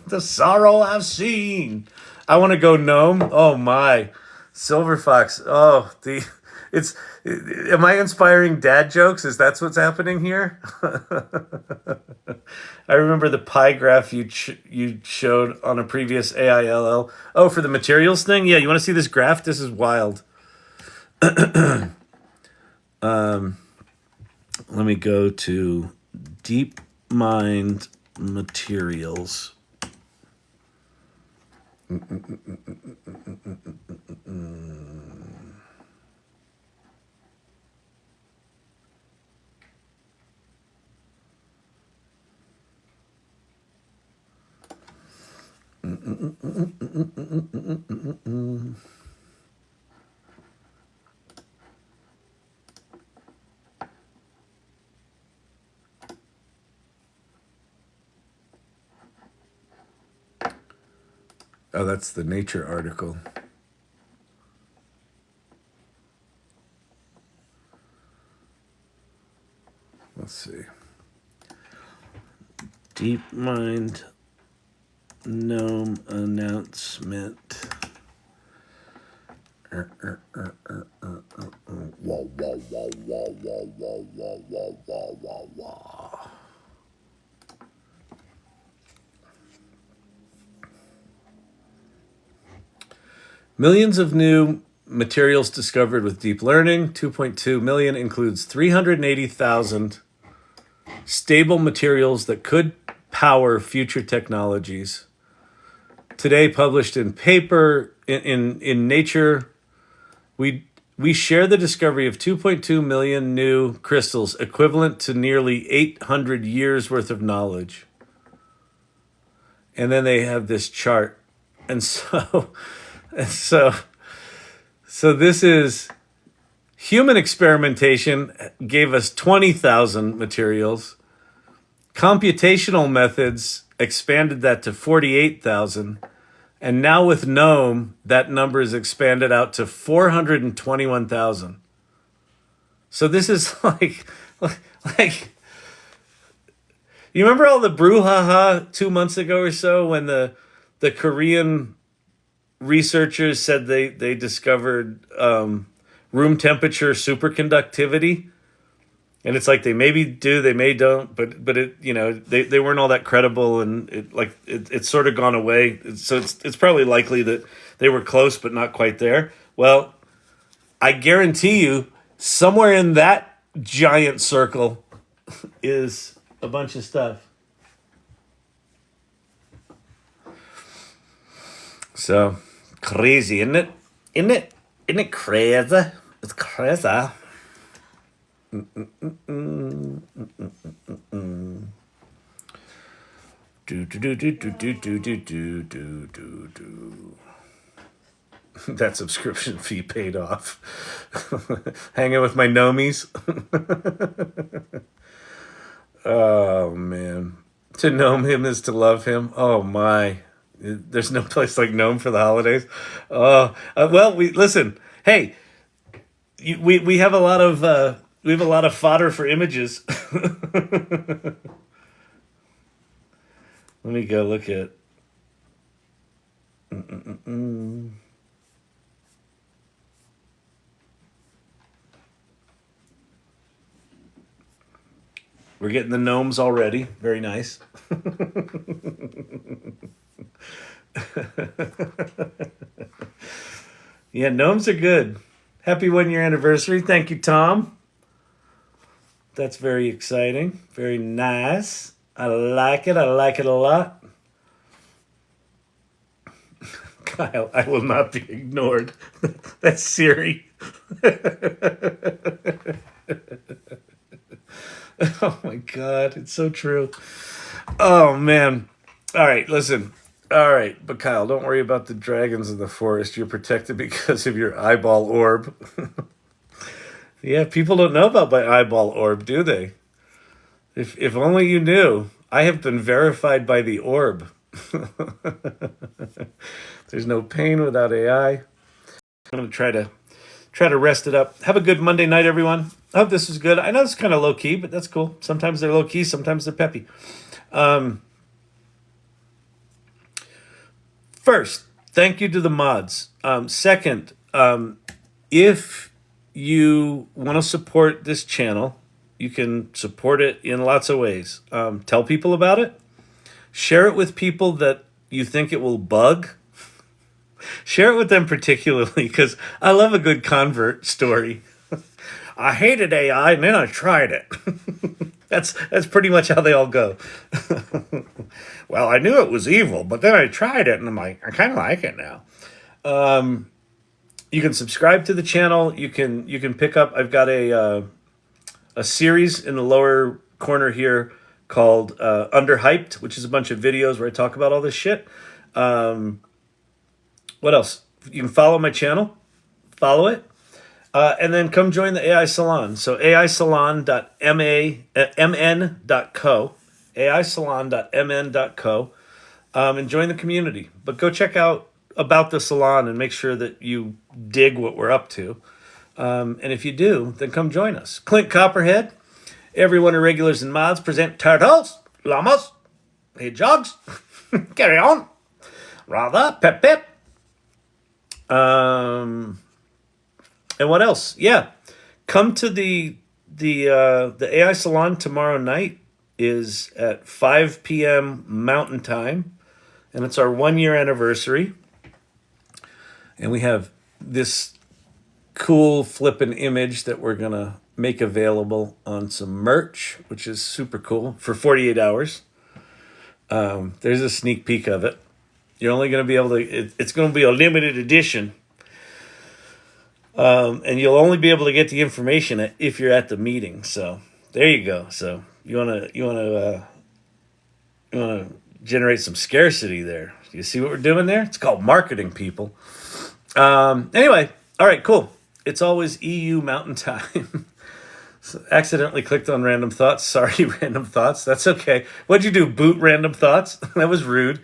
the sorrow I've seen. I want to go gnome. Oh my, Silver Fox. Oh, am I inspiring dad jokes? Is that what's happening here? I remember the pie graph you showed on a previous AILL. Oh, for the materials thing? Yeah, you want to see this graph? This is wild. Let me go to DeepMind materials. Oh, that's the Nature article. Let's see. DeepMind Gnome announcement. Millions of new materials discovered with deep learning. 2.2 million includes 380,000 stable materials that could power future technologies. Today, published in paper in Nature, we share the discovery of 2.2 million new crystals, equivalent to nearly 800 years worth of knowledge. And then they have this chart, and so this is human experimentation gave us 20,000 materials. Computational methods expanded that to 48,000. And now with GNOME, that number is expanded out to 421,000. So this is like, you remember all the brouhaha 2 months ago or so when the Korean researchers said they discovered room temperature superconductivity? And it's like they maybe do, they may don't, but it they weren't all that credible, and it's sort of gone away. So it's probably likely that they were close but not quite there. Well, I guarantee you, somewhere in that giant circle is a bunch of stuff. So crazy, isn't it? Isn't it crazy? It's crazy. That subscription fee paid off. Hanging with my gnomies. Oh man, to gnome him is to love him. Oh my, there's no place like Gnome for the holidays. Oh well, we listen. Hey, we have a lot of. We have a lot of fodder for images. Let me go look at. We're getting the gnomes already. Very nice. Yeah, gnomes are good. Happy 1 year anniversary. Thank you, Tom. That's very exciting. Very nice. I like it. I like it a lot. Kyle, I will not be ignored. That's Siri. Oh my God, it's so true. Oh man. All right, listen. All right, but Kyle, don't worry about the dragons in the forest. You're protected because of your eyeball orb. Yeah, people don't know about my eyeball orb, do they? If only you knew. I have been verified by the orb. There's no pain without AI. I'm gonna try to rest it up. Have a good Monday night, everyone. I hope this was good. I know it's kind of low key, but that's cool. Sometimes they're low key, sometimes they're peppy. First, thank you to the mods. Second, if you want to support this channel, you can support it in lots of ways. Tell people about it. Share it with people that you think it will bug. Share it with them particularly because I love a good convert story. I hated AI and then I tried it. That's pretty much how they all go. Well, I knew it was evil, but then I tried it and I'm like, I kind of like it now. You can subscribe to the channel. You can pick up. I've got a series in the lower corner here called Underhyped, which is a bunch of videos where I talk about all this shit. What else? You can follow my channel. Follow it. And then come join the AI Salon. So aisalon.mn.co, aisalon.mn.co, and join the community. But go check out about the salon and make sure that you dig what we're up to. And if you do, then come join us. Clint Copperhead, everyone, irregulars and mods, present turtles, llamas, hedgehogs. Carry on. Rather, pep pep. And what else? Yeah, come to the AI Salon tomorrow night is at 5 p.m. Mountain Time, and it's our 1-year anniversary. And we have this cool flippin' image that we're gonna make available on some merch, which is super cool for 48 hours. There's a sneak peek of it. You're only gonna be able to. It's gonna be a limited edition. And you'll only be able to get the information if you're at the meeting. So there you go. So you wanna generate some scarcity there. You see what we're doing there? It's called marketing, people. Anyway, all right, cool. It's always EU Mountain Time. So accidentally clicked on random thoughts. Sorry, random thoughts. That's okay. What'd you do? Boot random thoughts? That was rude.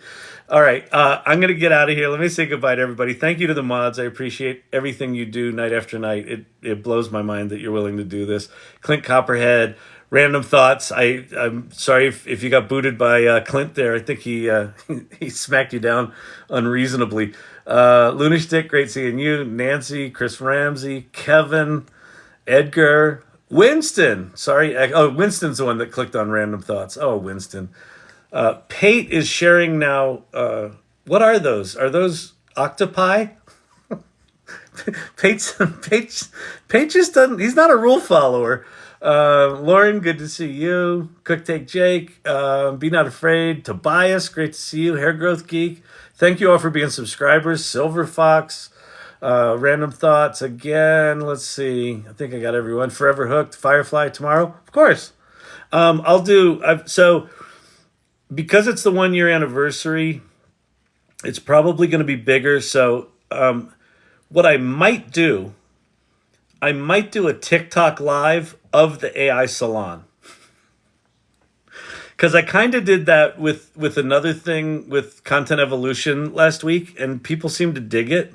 All right, I'm going to get out of here. Let me say goodbye to everybody. Thank you to the mods. I appreciate everything you do night after night. It blows my mind that you're willing to do this. Clint Copperhead, random thoughts. I'm sorry if you got booted by Clint there. I think he he smacked you down unreasonably. Lunashtick, great seeing you. Nancy, Chris Ramsey, Kevin, Edgar, Winston. Sorry. Oh, Winston's the one that clicked on random thoughts. Oh, Winston. Pate is sharing now. What are those? Are those octopi? Pate just doesn't. He's not a rule follower. Lauren, good to see you. Cook Take Jake. Be Not Afraid. Tobias, great to see you. Hair Growth Geek. Thank you all for being subscribers. Silver Fox. Random Thoughts again. Let's see. I think I got everyone. Forever Hooked. Firefly tomorrow. Of course. So because it's the 1-year anniversary, it's probably going to be bigger. So what I might do a TikTok live of the AI Salon. Because I kind of did that with another thing with Content Evolution last week, and people seemed to dig it.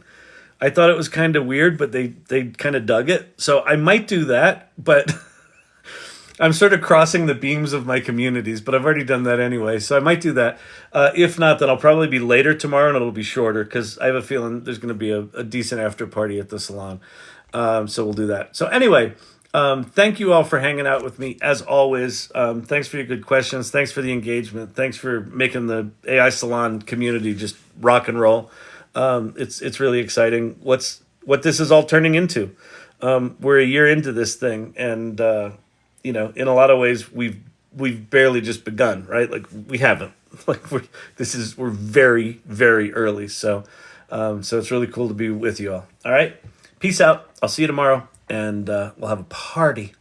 I thought it was kind of weird, but they kind of dug it. So I might do that, but I'm sort of crossing the beams of my communities, but I've already done that anyway, so I might do that. If not, then I'll probably be later tomorrow, and it'll be shorter, because I have a feeling there's going to be a decent after party at the salon. So we'll do that. So anyway, thank you all for hanging out with me, as always. Thanks for your good questions. Thanks for the engagement. Thanks for making the AI Salon community just rock and roll. It's really exciting what this is all turning into. We're a year into this thing, and in a lot of ways, we've barely just begun, right? Like we haven't. Like we're very, very early. So So it's really cool to be with you all. All right. Peace out. I'll see you tomorrow, and we'll have a party.